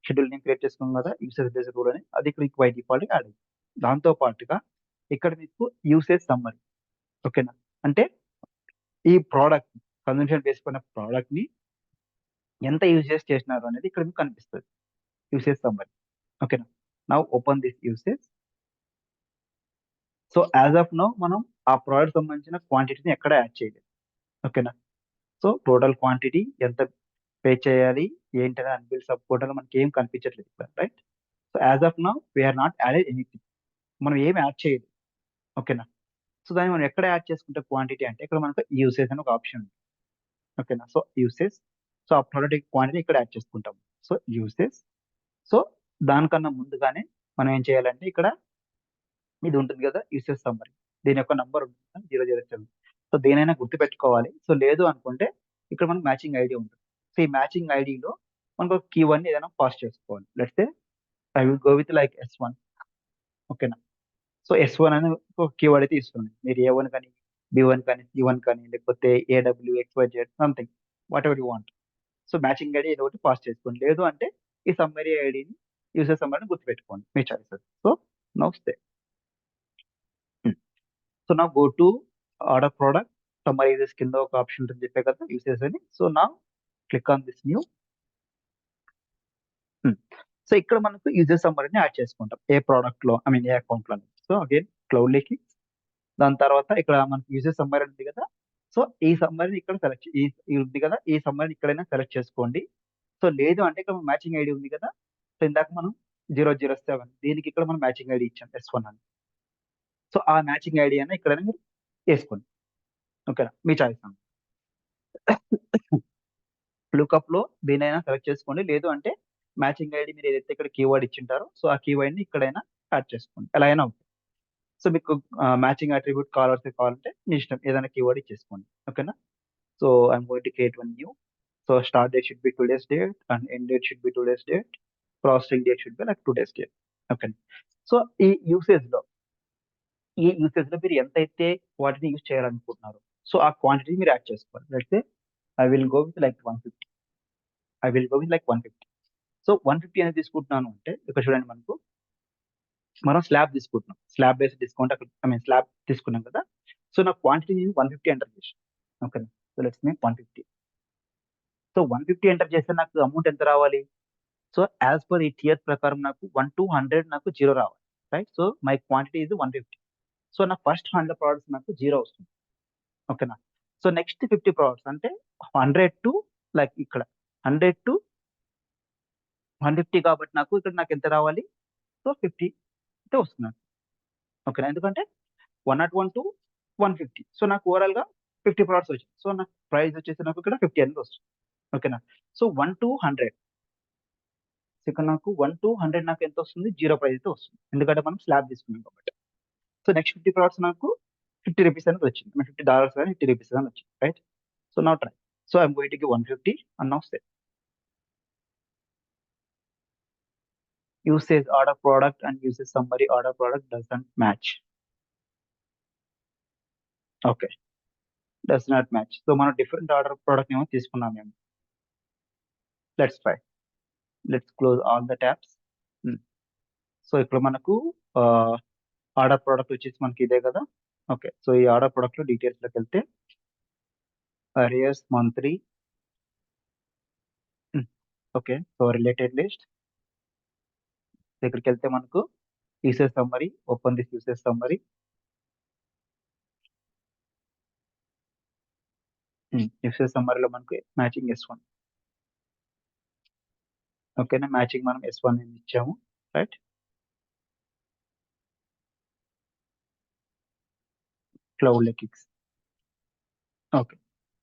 షెడ్యూల్ నేమ్ క్రియేట్ చేసుకున్నాం కదా యూసేజ్ బేస్డ్ రూల్ అని, అది ఇక్కడ బై డిఫాల్ట్ యాడ్ అయింది. దాంతో పాటుగా ఇక్కడ మీకు యూసేజ్ సమ్మరీ. ఓకేనా, అంటే ఈ ప్రోడక్ట్ కన్సెప్షన్ చేసుకున్న ప్రోడక్ట్ ని ఎంత యూసేజ్ చేసినారు అనేది ఇక్కడ మీకు కనిపిస్తుంది యూసేజ్ సమ్మరీ. ఓకేనా, now open this usage. So as of now మనం ఆ ప్రోడక్ట్ సంబంధించిన క్వాంటిటీని ఎక్కడ యాడ్ చేయలేదు. ఓకేనా, సో టోటల్ క్వాంటిటీ ఎంత పే చేయాలి ఏంటనే అన్బిల్ సబ్ టోటల్ మనకి ఏం కనిపించట్లేదు ఇక్కడ, right. So as of now we're not added anything, మనం ఏం యాడ్ చేయలేదు. ఓకేనా, సో దాన్ని మనం ఎక్కడ యాడ్ చేసుకుంటే క్వాంటిటీ అంటే ఇక్కడ మనకు యూసేజ్ అని ఒక ఆప్షన్ ఉంది. ఓకేనా, సో యూసేజ్, సో ఆ ప్రోడక్ట్ క్వాంటిటీ ఇక్కడ యాడ్ చేసుకుంటాం. సో యూసేజ్, సో దానికన్నా ముందుగానే మనం ఏం చేయాలంటే ఇక్కడ ఇది ఉంటుంది కదా యూసేజ్ సమ్మరీ, దీని యొక్క నంబర్ ఉంటుంది కదా 007. సో దేనైనా గుర్తుపెట్టుకోవాలి. సో లేదు అనుకుంటే ఇక్కడ మనకు మ్యాచింగ్ ఐడి ఉంటుంది. సో ఈ మ్యాచింగ్ ఐడిలో మనకు ఒక కీవర్డ్ ని ఏదైనా పాస్ చేసుకోవాలి. Let's say I will go with like S1. ఓకేనా, సో S1 అని ఒక కీవర్డ్ అయితే ఇస్తుంది. మీరు A1 కానీ B1 కానీ C1 కానీ లేకపోతే AWXYZ something what ever you want. So matching ID ఏదో ఒకటి పాస్ చేసుకోండి. లేదు అంటే ఈ సమ్మరీ ఐడిని యూసర్ సమ్మరీని గుర్తుపెట్టుకోండి, మీ choices. So now stay. So నా go to order product summarizes కింద ఒక ఆప్షన్ ఉంటుంది చెప్పే కదా యూసేజ్ అని. సో నా click on this new. So ఇక్కడ మనకు యూజర్ సమ్మరీని యాడ్ చేసుకుంటాం ఏ ప్రోడక్ట్ లో ఐ మీన్ ఏ అకౌంట్ లో. సో అగైన్ క్లౌడ్ లేకి దాని తర్వాత ఇక్కడ మనకి యూజర్ సమ్మరీ ఉంది కదా. సో ఈ సమ్మరీని ఇక్కడ సెలెక్ట్ ఈ ఉంది కదా, ఈ సమ్మరీని ఇక్కడైనా సెలెక్ట్ చేసుకోండి. సో లేదు అంటే ఇక్కడ మ్యాచింగ్ ఐడి ఉంది కదా. సో ఇందాక మనం 007 దీనికి ఇక్కడ మనం మ్యాచింగ్ ఐడి ఇచ్చాం S1 అని. సో ఆ మ్యాచింగ్ ఐడి అయినా ఇక్కడైనా మీరు వేసుకోండి. ఓకేనా, మీ చాయిస్ అండి. లుకప్ లో దేనైనా సెలెక్ట్ చేసుకోండి. లేదు అంటే మ్యాచింగ్ ఐడి మీరు ఏదైతే ఇక్కడ కీవర్డ్ ఇచ్చింటారో సో ఆ కీవర్డ్ ని ఇక్కడైనా యాడ్ చేసుకోండి, ఎలా అయినా ఉంటుంది. సో మీకు మ్యాచింగ్ అట్రిబ్యూట్ కావాలంటే మీ ఇష్టం ఏదైనా కీవర్డ్ ఇచ్చేసుకోండి. ఓకేనా, so I'm going to create one new. So start date should be today's date and end date should be today's date. Processing date should be like today's date. Okay, so ఈ usage లో మీరు ఎంతైతే వాటిని use చేయాలనుకుంటున్నారు so ఆ quantity మీరు add చేసుకోవాలి. అయితే I will go with like 150. I will go with like 150. So 150 అనేది తీసుకుంటున్నాను అంటే ఇక్కడ చూడండి మనకు మనం స్లాబ్ తీసుకుంటున్నాం. స్లాబ్ బేస్ డిస్కౌంట్ అక్కడ ఐ మీన్ స్లాబ్ తీసుకున్నాం కదా. సో నా క్వాంటిటీ నేను 150 ఎంటర్ చేసాను. Okay, so let's make 150. So 150 enter చేస్తే నాకు అమౌంట్ ఎంత రావాలి. సో యాజ్ పర్ ఈ టియర్ ప్రకారం నాకు 1 to 100 నాకు 0 రావాలి, రైట్. సో మై క్వాంటిటీ ఇది 150. సో నా ఫస్ట్ 100 ప్రోడక్ట్స్ నాకు 0 వస్తుంది. ఓకేనా, సో నెక్స్ట్ 50 ప్రోడక్ట్స్ అంటే 100 టు లైక్ ఇక్కడ 100 టు 150 కాబట్టి నాకు ఎంత రావాలి. సో 50 అయితే వస్తుంది. ఓకేనా, ఎందుకంటే 101 టు 150. సో నాకు ఓవరాల్ గా 50 ప్రోడక్ట్స్ వచ్చింది. సో నాకు ప్రైస్ వచ్చేసి నాకు ఇక్కడ 50 అనేది వస్తుంది. ఓకేనా, సో 1 to 100 ఇక్కడ నాకు 1 to 100 నాకు ఎంత వస్తుంది, 0 ప్రైస్ అయితే వస్తుంది, ఎందుకంటే మనం స్లాబ్ తీసుకున్నాం కాబట్టి. సో నెక్స్ట్ 50 ప్రోడక్ట్స్ నాకు 50 రూపీస్ అనేది వచ్చింది, $50 కానీ 50 రూపీస్ అని వచ్చింది, right. So now try. So I'm going to give 150 and now say usage order product and usage summary order product doesn't match. Okay, does not match. So మనం different order product ఏమో తీసుకున్నాం మేము. Let's try. Let's close all the tabs. So ఇక్కడ మనకు order product వచ్చేసి మనకి ఇదే కదా. ఓకే, సో ఈ ఆర్డర్ ప్రోడక్ట్ లో డీటెయిల్స్ లోకి వెళ్తే arrears monthly. Okay, so related list ఇక్కడికి వెళ్తే మనకు usage summary. Open this usage summary. Usage సమ్మరీలో మనకు మ్యాచింగ్ S1. ఓకేనా, మ్యాచింగ్ మనం S1 ఇచ్చాము, right. Cloudly Fix. Okay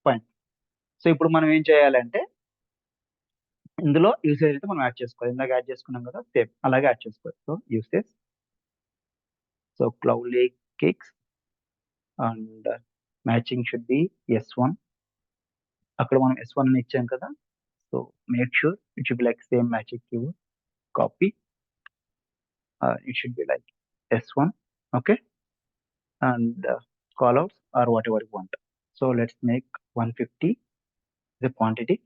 fine. So ఇప్పుడు మనం ఏం చేయాలంటే ఇందులో యూసేజ్ అయితే మనం యాడ్ చేసుకోవాలి. ఇందాక యాడ్ చేసుకున్నాం కదా సేమ్ అలాగే యాడ్ చేసుకోవాలి. So usage, so Cloudly Fix and matching should be S1. అక్కడ మనం S1 అని ఇచ్చాం కదా. So So make sure it should be like same magic keyword, copy. It should be like S1, okay, and callouts or whatever you want. So let's make 150 the quantity.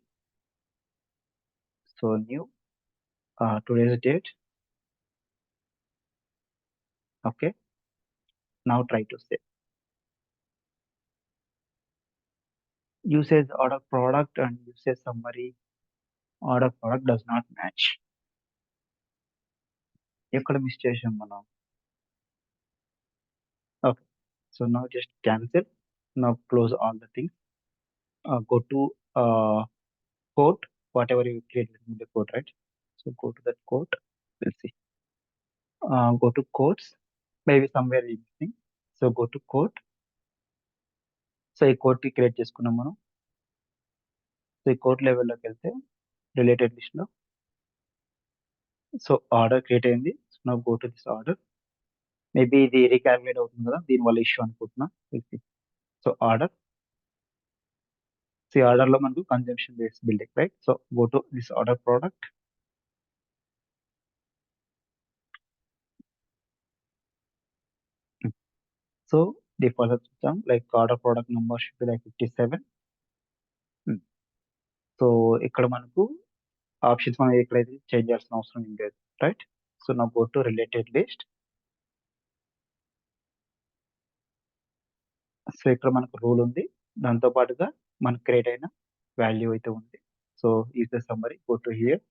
So new today's date, okay. Now try to say usage order product and usage summary order product does not match. ఎక్కడ miss చేసాం మనం? Okay. So now just cancel. Now close all the things. Go to quote, whatever you created in the quote, right? So go to that quote. We'll see. Go to quotes. Maybe somewhere in missing. So go to quote. So ఈ code కి create చేసుకున్నాం మనం. So ఈ code లెవెల్లోకి వెళ్తే related list లో so order create అయింది. So నా go to this order. Maybe ఇది రీకాల్కులేట్ అవుతుంది కదా, దీని వల్ల ఇష్యూ అనుకుంటున్నా. సో ఆర్డర్, సో ఆర్డర్ లో మనకు consumption based building, right? So go to this order product. So default చూద్దాం, like order product number should be like 57. So ఇక్కడ మనకు ఆప్షన్స్ మనం ఎక్కడైతే చేంజ్ చేయాల్సిన అవసరం ఏం లేదు, రైట్? సో నా go to related list. So ఇక్కడ మనకు రూల్ ఉంది, దాంతో పాటుగా మనకు క్రియేట్ అయిన వాల్యూ అయితే ఉంది. So is the summary, go to here.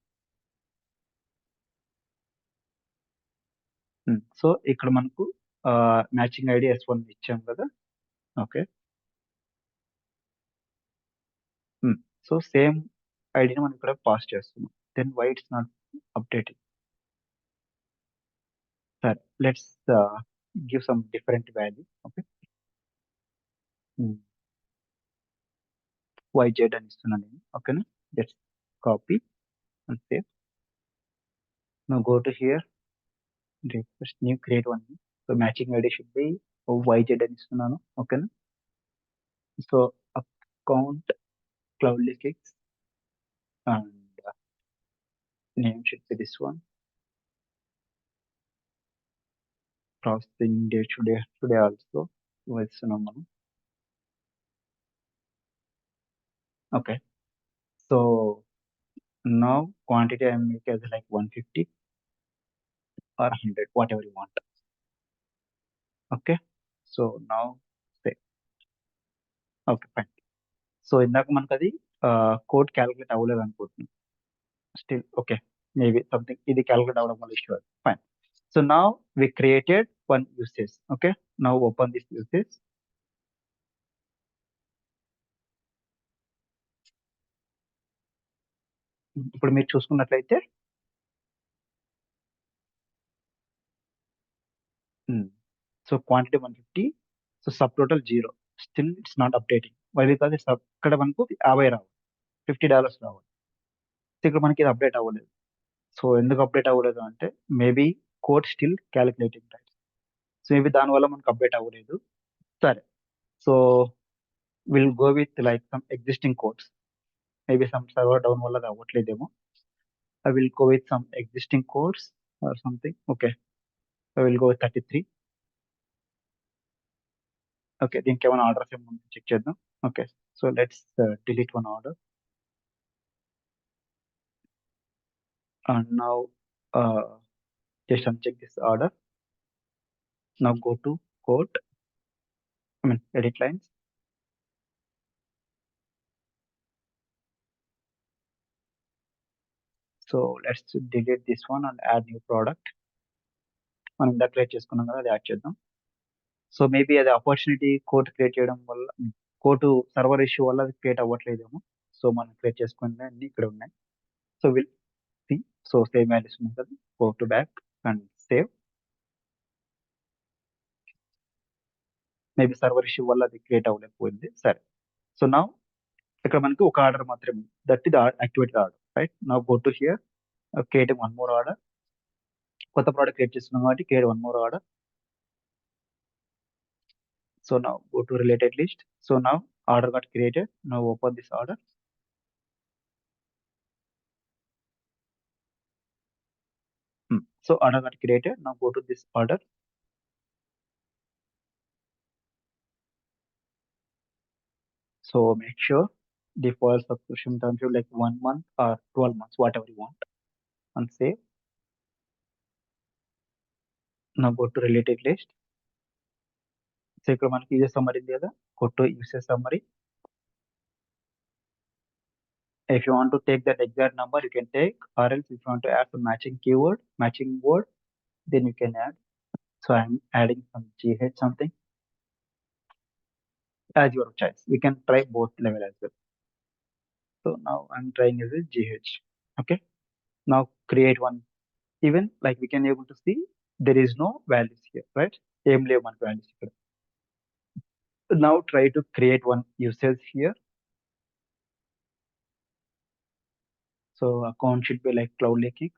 So ఇక్కడ మనకు మ్యాచింగ్ ఐడి S1 ఇచ్చాం కదా, ఓకే. సో సేమ్ ఐడిని మనం ఇక్కడ పాస్ చేస్తున్నాం. Then why it's not updating? సరే, let's give some different value, okay. YZ అని ఇస్తున్నాను నేను, ఓకేనా. Just copy and save. No go to here, request new create one. So matching ID should be YZ అని ఇస్తున్నాను, ఓకేనా. So account Cloudly Fix and name should be this one. Processing date today also వేస్తున్నాం మనం. Okay. So now quantity I make as like 150 or 100, whatever you want. Okay. So now say, okay, fine. So ఇందాక మనకు అది code calculate అవ్వలేదు అనుకుంటున్నాను. Still okay, maybe something ఇది calculate అవ్వడం వల్ల issue. Fine. So now we created one usage, okay. Now open this usage. ఇప్పుడు మీరు చూసుకున్నట్లయితే so quantity 150, so sub total 0. Still it's not updating. Why? Because it's ఇక్కడ మనకు 50 రావాలి, $50 రావాలి. సో ఇక్కడ మనకి ఇది అప్డేట్ అవ్వలేదు. సో ఎందుకు అప్డేట్ అవ్వలేదు అంటే maybe code still calculating, right? So maybe దానివల్ల మనకు అప్డేట్ అవ్వలేదు. సరే, so will go with like some existing codes. Maybe some server down వల్ల అది అవ్వట్లేదేమో. I will go with some existing codes or something. Okay, I will go with 33. Okay, దీనికి ఏమైనా ఆర్డర్స్ ఏమైనా చెక్ చేద్దాం. Okay, so let's delete one order. And now just uncheck this order. Now go to code, edit lines. So let's delete this one and add new product. మనం ఇందాక create చేసుకున్నాం కదా, అది యాడ్ చేద్దాం. సో మేబీ అది opportunity code create చేయడం వల్ల, code server issue వల్ల అది క్రియేట్ అవ్వట్లేదేమో. సో మనం క్రియేట్ చేసుకునే అన్ని ఇక్కడ ఉన్నాయి. So will see. So same values ఉన్నాయి కదా, go to back and save. Maybe server issue వల్ల అది క్రియేట్ అవ్వలేకపోయింది. సరే, సో నా ఇక్కడ మనకి ఒక ఆర్డర్ మాత్రమే, దట్ ఇది యాక్టివేటెడ్ ఆర్డర్, రైట్? నా go to here, create one more order. కొత్త ప్రోడక్ట్ క్రియేట్ చేస్తున్నాం కాబట్టి create one more order. So now go to related list. So now order got created. Now open this order. So order got created. Now go to this order. So make sure default subscription term should like 1 month or 12 months, whatever you want, and save. Now go to related list. So ఇక్కడ మనకి user summary ఉంది కదా, go to user summary. If you want to take that exact number, you can take, or else if you want to add some matching keyword, matching word, then you can add. So I'm adding some gh something as your choice. We can try both level as well. So now I'm trying as a gh. Okay. Now create one. Even like we can able to see there is no values here, right? Same level one values here. Now try to create one usage here. So account should be like Cloudlake X.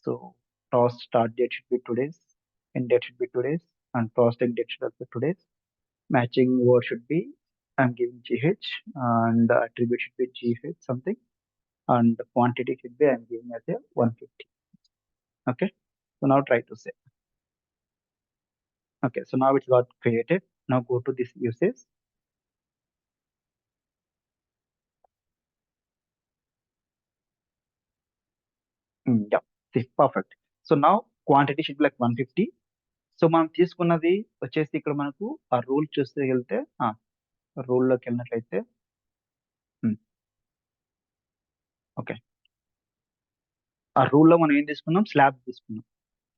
So toss start date should be today's, end date should be today's, and toss end date should also be today's. Matching word should be I'm giving GH, and the attribute should be GH something, and the quantity should be I'm giving as a 150. Okay. So now try to say. Okay. So now it's got created. Now go to this usage. Yeah. See, perfect. So now quantity should be like 150. So మనం తీసుకున్నది వచ్చేసి ఇక్కడ మనకు ఆ rule చూస్తే వెళ్తే రూల్లోకి వెళ్ళినట్లయితే okay, ఆ రూల్లో మనం ఏం తీసుకున్నాం, స్లాబ్ తీసుకున్నాం,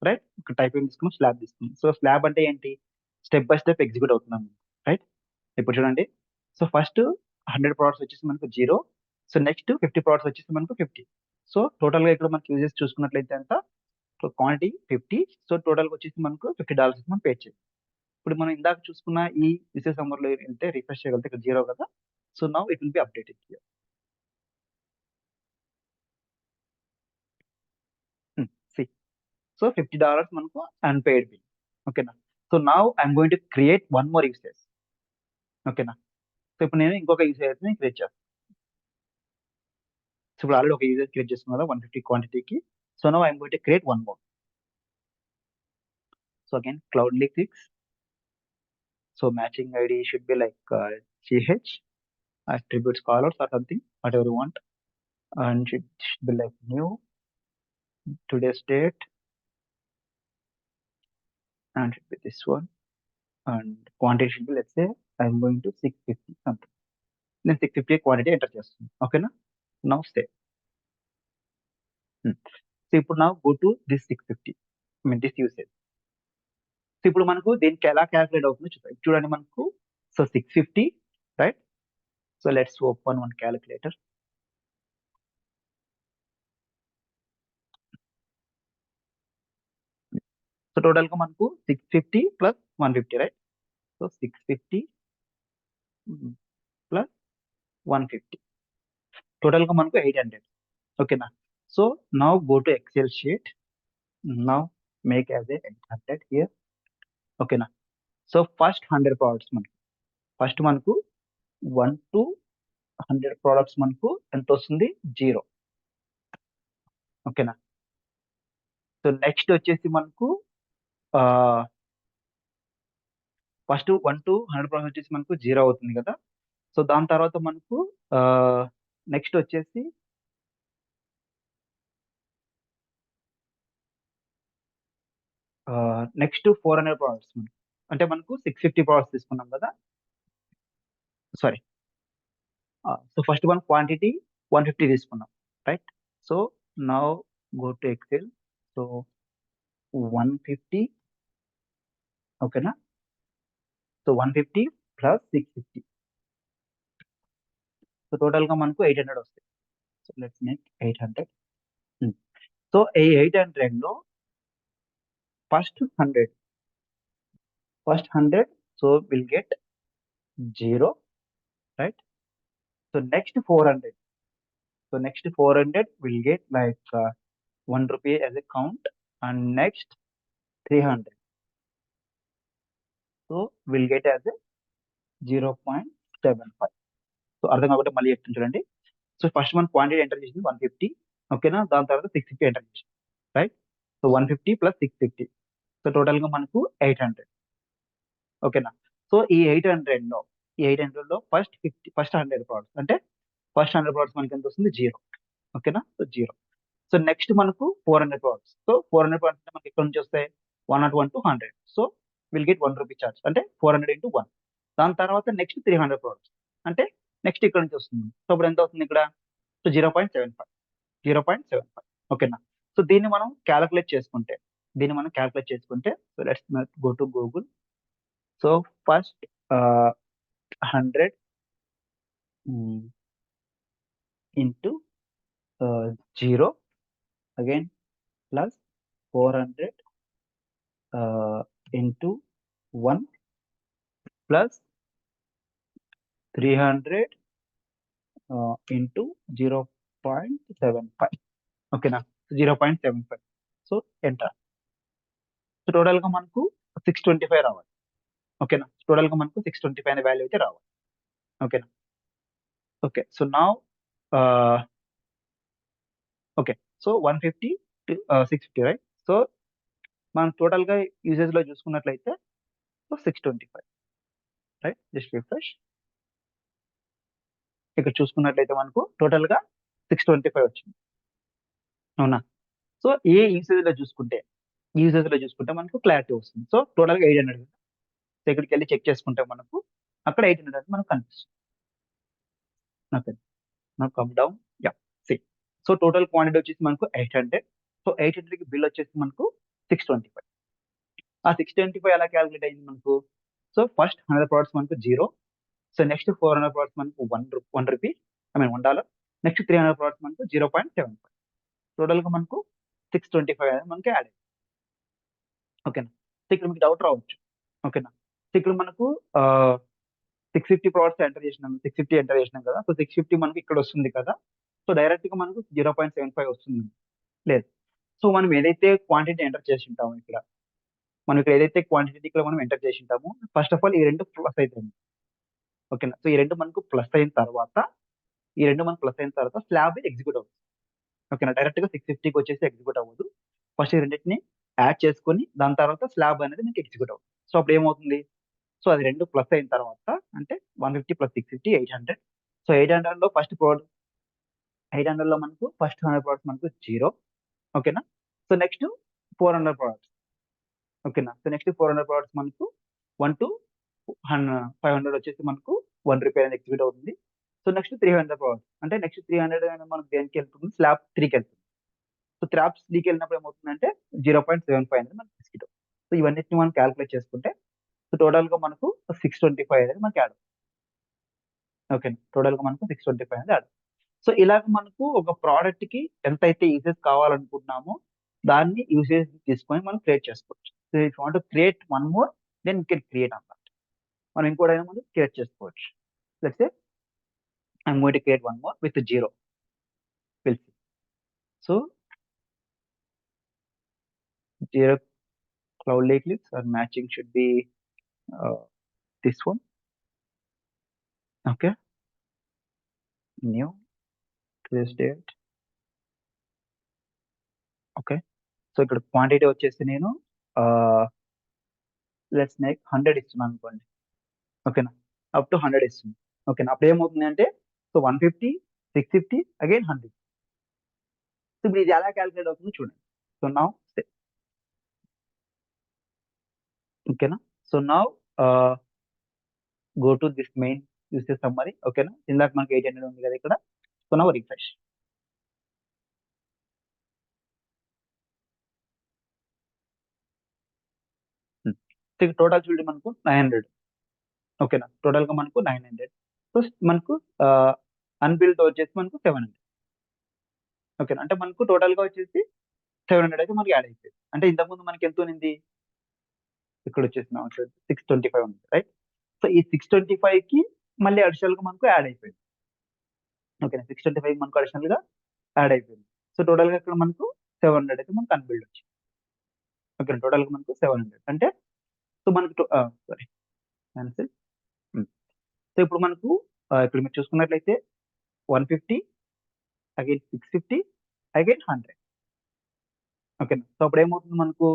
రైట్. ఇక్కడ టైప్ ఏం తీసుకున్నాం, స్లాబ్ తీసుకున్నాం. సో స్లాబ్ అంటే ఏంటి, స్టెప్ బై స్టెప్ ఎగ్జిక్యూట్ అవుతున్నాం, రైట్. ఇప్పుడు చూడండి, సో ఫస్ట్ 100 ప్రోడక్ట్స్ వచ్చేసి మనకు 0. సో నెక్స్ట్ 50 ప్రోడక్ట్స్ వచ్చేసి మనకు 50. సో టోటల్గా ఇక్కడ మనకి యూజెస్ చూసుకున్నట్లయితే ఎంత, సో క్వాంటిటీ 50. సో టోటల్గా వచ్చేసి మనకు $50 మనం పే చేయాలి. ఇప్పుడు మనం ఇందాక చూసుకున్న ఈ యూసేజ్ సమ్మర్లో వెళ్తే రిఫ్రెష్ చేయగలిగితే ఇక్కడ 0 కదా. So now it will be updated here. See, so $50 మనకు అన్పేడ్ బిల్. ఓకేనా. So now I'm going to create one more usage. ఓకేనా. సో ఇప్పుడు నేను ఇంకొక యూసేజ్ ని క్రియేట్ చేస్తాను. సో ఇప్పుడు ఆల్రెడీ ఒక యూసేజ్ క్రియేట్ చేస్తున్నాం కదా 150 క్వాంటిటీకి. So now I'm going to create one more. So again Cloudly Fix. So matching ID should be like GH, attributes callouts or something, whatever you want. And should be like new, today's date, and should be this one. And quantity should be, let's say I'm going to 650 something. Then 650 quantity enter చేస్తుంది. ఓకేనా. Now save. So ఇప్పుడు now go to this 650, I mean this usage. So ఇప్పుడు మనకు దీనికి ఎలా calculate అవుతుందో చూద్దాం. చూడండి మనకు, so 650, right. So let's open one calculator. So total గా మనకు 650 plus 150, right. So 650 plus 150, total గా మనకు 800. ఓకేనా. So now go to Excel sheet. Now make as a 800 here. ఓకేనా. సో ఫస్ట్ 100 ప్రోడక్ట్స్ మనకు, ఫస్ట్ మనకు 1 to 100 ప్రోడక్ట్స్ మనకు ఎంత వస్తుంది, 0. ఓకేనా. సో నెక్స్ట్ వచ్చేసి మనకు ఫస్ట్ 1 to 100 ప్రోడక్ట్స్ వచ్చేసి మనకు 0 అవుతుంది కదా. సో దాని తర్వాత మనకు నెక్స్ట్ వచ్చేసి నెక్స్ట్ 400 ప్రోడక్ట్స్ మనకు, అంటే మనకు 650 ప్రోడక్ట్స్ తీసుకున్నాం కదా. Sorry, so first one quantity 150 తీసుకున్నాం, right. So now go to Excel. So 150, ఓకేనా. సో 150 ప్లస్ 650, సో టోటల్ గా మనకు 800 వస్తాయి. So let's make 800. సో ఈ 800 లో first 100, so will get 0, right. So next 400, so next 400 will get like 1 rupee as a count, and next 300, so will get as a 0.75. So అర్థం కాబట్టి మళ్ళీ చెప్తాను చూడండి. సో ఫస్ట్ మనం క్వాంటిటీ ఎంటర్ చేసింది 150, ఓకేనా. దాని తర్వాత 650 ఎంటర్ చేసింది. Right. So 150 plus 650, so total గా మనకు 800. ఓకేనా. సో ఈ 800లో ఫస్ట్ 100 ప్రోడక్ట్స్ అంటే ఫస్ట్ 100 ప్రోడక్ట్స్ మనకి ఎంత వస్తుంది? జీరో. ఓకేనా. So zero. సో నెక్స్ట్ మనకు 400 ప్రోడక్ట్స్. సో 400 ప్రోడక్ట్స్ అంటే మనకి ఎక్కడ నుంచి వస్తాయి? 101 to 100. So will get 1 rupee charge అంటే 400 ఇంటూ 1. దాని తర్వాత నెక్స్ట్ 300 ప్రోడక్ట్స్ అంటే నెక్స్ట్ ఇక్కడ నుంచి వస్తుంది. సో ఇప్పుడు ఎంత అవుతుంది ఇక్కడ? సో 0.75, 0.75. ఓకేనా. సో దీన్ని మనం క్యాలిక్యులేట్ చేసుకుంటే so let's go to Google. So first 100 into 0 again plus 400 into 1 plus 300 into 0.75. ఓకేనా. 0.75. So enter. సో టోటల్ గా మనకు 625 రావాలి. ఓకేనా. టోటల్ గా మనకు 625 అనే వాల్యూ అయితే రావాలి. ఓకేనా. Okay. So now okay. So 150 to 650, right. So మనం టోటల్ గా యూసేజ్ లో చూసుకున్నట్లయితే సో 625, రైట్. Just refresh. ఇక్కడ చూసుకున్నట్లయితే మనకు టోటల్ గా 625 వచ్చింది. అవునా. సో యూసేజ్ లో చూసుకుంటే మనకు క్లారిటీ వస్తుంది. సో టోటల్ గా 800. సో ఇక్కడికి వెళ్ళి చెక్ చేసుకుంటే మనకు అక్కడ 800 అని మనకు కనిపిస్తుంది. Okay. Now come down. Yeah. See. So total quantity వచ్చేసి మనకు 800. సో 800 కి బిల్ వచ్చేసి మనకు 625. ఆ 625 ఎలా క్యాలిక్యులేట్ అయింది మనకు? సో ఫస్ట్ 100 ప్రోడక్ట్స్ మనకు జీరో. సో నెక్స్ట్ 400 ప్రోడక్ట్స్ మనకు 1 rupee, I mean $1. Next 300 products మనకు 0.75. టోటల్ గా మనకు 625 అనేది మనకి యాడ్ అయింది. ఓకేనా. సో ఇక్కడ మీకు డౌట్ రావచ్చు. ఓకేనా. సో ఇక్కడ మనకు 650 ప్రోడక్ట్స్ ఎంటర్ చేసినాం, 650 ఎంటర్ చేసినాం కదా. సో 650 మనకి ఇక్కడ వస్తుంది కదా. సో డైరెక్ట్ గా మనకు 0.75 వస్తుంది. లేదు. సో మనం ఏదైతే క్వాంటిటీ ఎంటర్ చేసి ఉంటామో ఇక్కడ ఏదైతే క్వాంటిటీ ఇక్కడ మనం ఎంటర్ చేసి ఉంటామో ఫస్ట్ ఆఫ్ ఆల్ ఈ రెండు ప్లస్ అవుతుంది. ఓకేనా. సో ఈ రెండు మనకు ప్లస్ అయిన తర్వాత స్లాబ్ ఎగ్జిక్యూట్ అవుతుంది. ఓకేనా. డైరెక్ట్ గా 650కి వచ్చేసి ఎగ్జిక్యూట్ అవ్వదు. ఫస్ట్ ఈ రెండింటిని యాడ్ చేసుకొని దాని తర్వాత స్లాబ్ అనేది మీకు ఎగ్జిక్యూట్ అవుతుంది. సో అప్పుడు ఏమవుతుంది? సో అది రెండు ప్లస్ అయిన తర్వాత అంటే 150 ప్లస్ 650 800. సో 800 లో ఫస్ట్ ప్రోడక్ట్ 800 లో మనకు ఫస్ట్ 100 ప్రోడక్ట్స్ మనకు జీరో. ఓకేనా. So next 400 products. ఓకేనా. సో నెక్స్ట్ 400 ప్రోడక్ట్స్ మనకు 1 టు 500 వచ్చేసి మనకు 1 రూపీ అనేది ఎగ్జిక్యూట్ అవుతుంది. సో నెక్స్ట్ 300 ప్రోడక్ట్స్ అంటే నెక్స్ట్ 300 అనేది మనకు దేనికి వెళ్తుంది? స్లాబ్ 3కి వెళ్తుంది. సో స్లాబ్ 3కి వెళ్ళినప్పుడు ఏమవుతుందంటే 0.75 అనేది మనకి ఎగ్జిక్యూట్ అవుతుంది. సో ఇవన్నిటిని మనం క్యాలిక్యులేట్ చేసుకుంటే సో టోటల్ గా మనకు 625 అనేది మనకి యాడ్. ఓకే. టోటల్ గా మనకు 625 అనేది యాడ్. సో ఇలాగ మనకు ఒక ప్రోడక్ట్ కి ఎంతైతే యూసేజ్ కావాలనుకుంటున్నామో దాన్ని యూసేజ్ తీసుకొని మనం క్రియేట్ చేసుకోవచ్చు. So if want to create one more then you can create అన్నమాట. మనం ఇంకోటైనా మనం క్రియేట్ చేసుకోవచ్చు. Let's say I'm going to create one more with zero. Will see. So zero cloudly eclipse or matching should be this one. Okay. New today's date. Okay. So ఇక్కడ quantity వచ్చేసి నేను let's make 100 ఇస్తున్నాను అనుకోండి. ఓకేనా. Up to 100 ఇస్తుంది. ఓకేనా. అప్పుడు ఏమవుతుంది అంటే సో 150 650 అగైన్ 100. సో ఇప్పుడు ఇది ఎలా క్యాలిక్యులేట్ అవుతుందో చూడండి. సో నౌ ఓకేనా. So now go to this main usage summary. ఓకేనా. ఇందాక మనకి 800 ఉంది కదా ఇక్కడ. So now refresh. So total చూడండి మనకు 900. ఓకేనా. టోటల్ గా మనకు 900. సో మనకు అన్బిల్డ్ వచ్చేసి మనకు 700. ఓకేనా. అంటే మనకు టోటల్ గా వచ్చేసి 700 అయితే మనకి యాడ్ అయిపోయింది. అంటే ఇంతకుముందు మనకి ఎంత ఉంది? ఇక్కడ వచ్చేసి 625 ఉంది, రైట్. సో ఈ 625 కి మళ్ళీ అడిషనల్ గా మనకు యాడ్ అయిపోయింది. ఓకేనా. 625 మనకు అడిషనల్ గా యాడ్ అయిపోయింది. సో టోటల్ గా ఇక్కడ మనకు 700 అయితే మనకు అన్బిల్డ్ వచ్చింది. ఓకే. టోటల్ గా మనకు 700 అంటే సో మనకు సారీ క్యాన్సిల్. సో ఇప్పుడు మనకు ఇప్పుడు మీరు చూసుకున్నట్లయితే 150 అగైన్ 650 అగైన్ 100. ఓకేనా. సో అప్పుడు ఏమవుతుంది మనకు,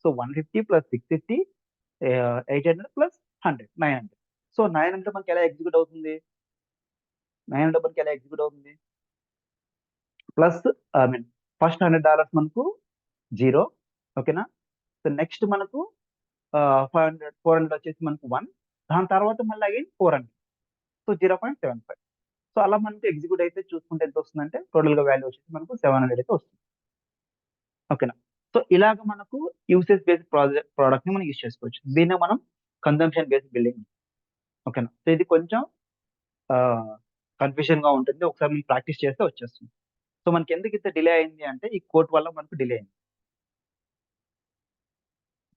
సో 150 ప్లస్ 650 800 ప్లస్ 100 900. సో 900 మనకి ఎలా ఎగ్జిక్యూట్ అవుతుంది, 900 మనకి ఎలా ఎగ్జిక్యూట్ అవుతుంది, ప్లస్ ఐ మీన్ ఫస్ట్ $100 మనకు జీరో. ఓకేనా. సో నెక్స్ట్ మనకు 500 400 వచ్చేసి మనకు వన్, దాని తర్వాత మళ్ళీ అగైన్ 400, సో 0.75. సో అలా మనకు ఎగ్జిక్యూట్ అయితే చూసుకుంటే ఎంత వస్తుందంటే టోటల్ గా వాల్యూ వచ్చేసి మనకు 700 అయితే వస్తుంది. ఓకేనా. సో ఇలాగ మనకు యూసేజ్ బేస్డ్ ప్రోడక్ట్ ని మనం యూస్ చేసుకోవచ్చు. దీన్ని మనం కన్జంప్షన్ బేస్డ్ బిల్డింగ్. ఓకేనా. సో ఇది కొంచెం కన్ఫ్యూజన్ గా ఉంటుంది, ఒకసారి మనం ప్రాక్టీస్ చేస్తే వచ్చేస్తుంది. సో మనకి ఎందుకు ఇంత డిలే అయింది అంటే ఈ కోర్ట్ వల్ల మనకు డిలే అయింది.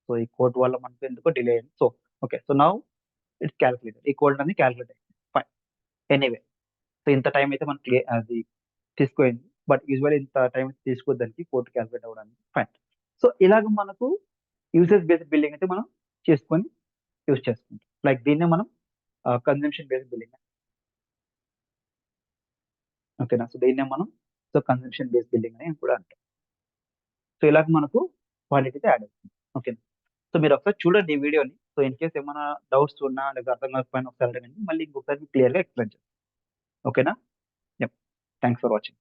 సో ఈ కోర్ట్ వల్ల మనకు ఎందుకో డిలే అయింది. So okay, so now it's calculated, ఈ కోడ్ అనేది క్యాల్కులేట్ అయింది. ఫైన్. ఎనీవే, సో ఇంత టైం అయితే మనకి అది తీసుకోయింది, బట్ యూజువల్ ఇంత టైం తీసుకోవద్దానికి కోర్టు క్యాల్కులేట్ అవ్వడానికి. ఫైన్. సో ఇలాగ మనకు యూసేజ్ బేస్డ్ బిల్డింగ్ అయితే మనం చేసుకొని యూజ్ చేసుకుంటాం. లైక్ దీన్నే మనం కన్జంప్షన్ బేస్డ్ బిల్డింగ్. ఓకేనా. సో దీన్నే మనం సో కన్జంప్షన్ బేస్డ్ బిల్డింగ్ అని కూడా అంటాం. సో ఇలాగ మనకు క్వాలిటీ అయితే యాడ్ అవుతుంది. ఓకేనా. సో మీరు ఒకసారి చూడండి ఈ వీడియోని. సో ఇన్ కేస్ ఏమైనా డౌట్స్ ఉన్నా లేదా అర్థం కాకపోయినా ఒకసారి అడగండి, మళ్ళీ ఇంకొకసారి క్లియర్ గా ఎక్స్ప్లెయిన్ చేస్తాను. ఓకేనా. యప్. Thanks for watching.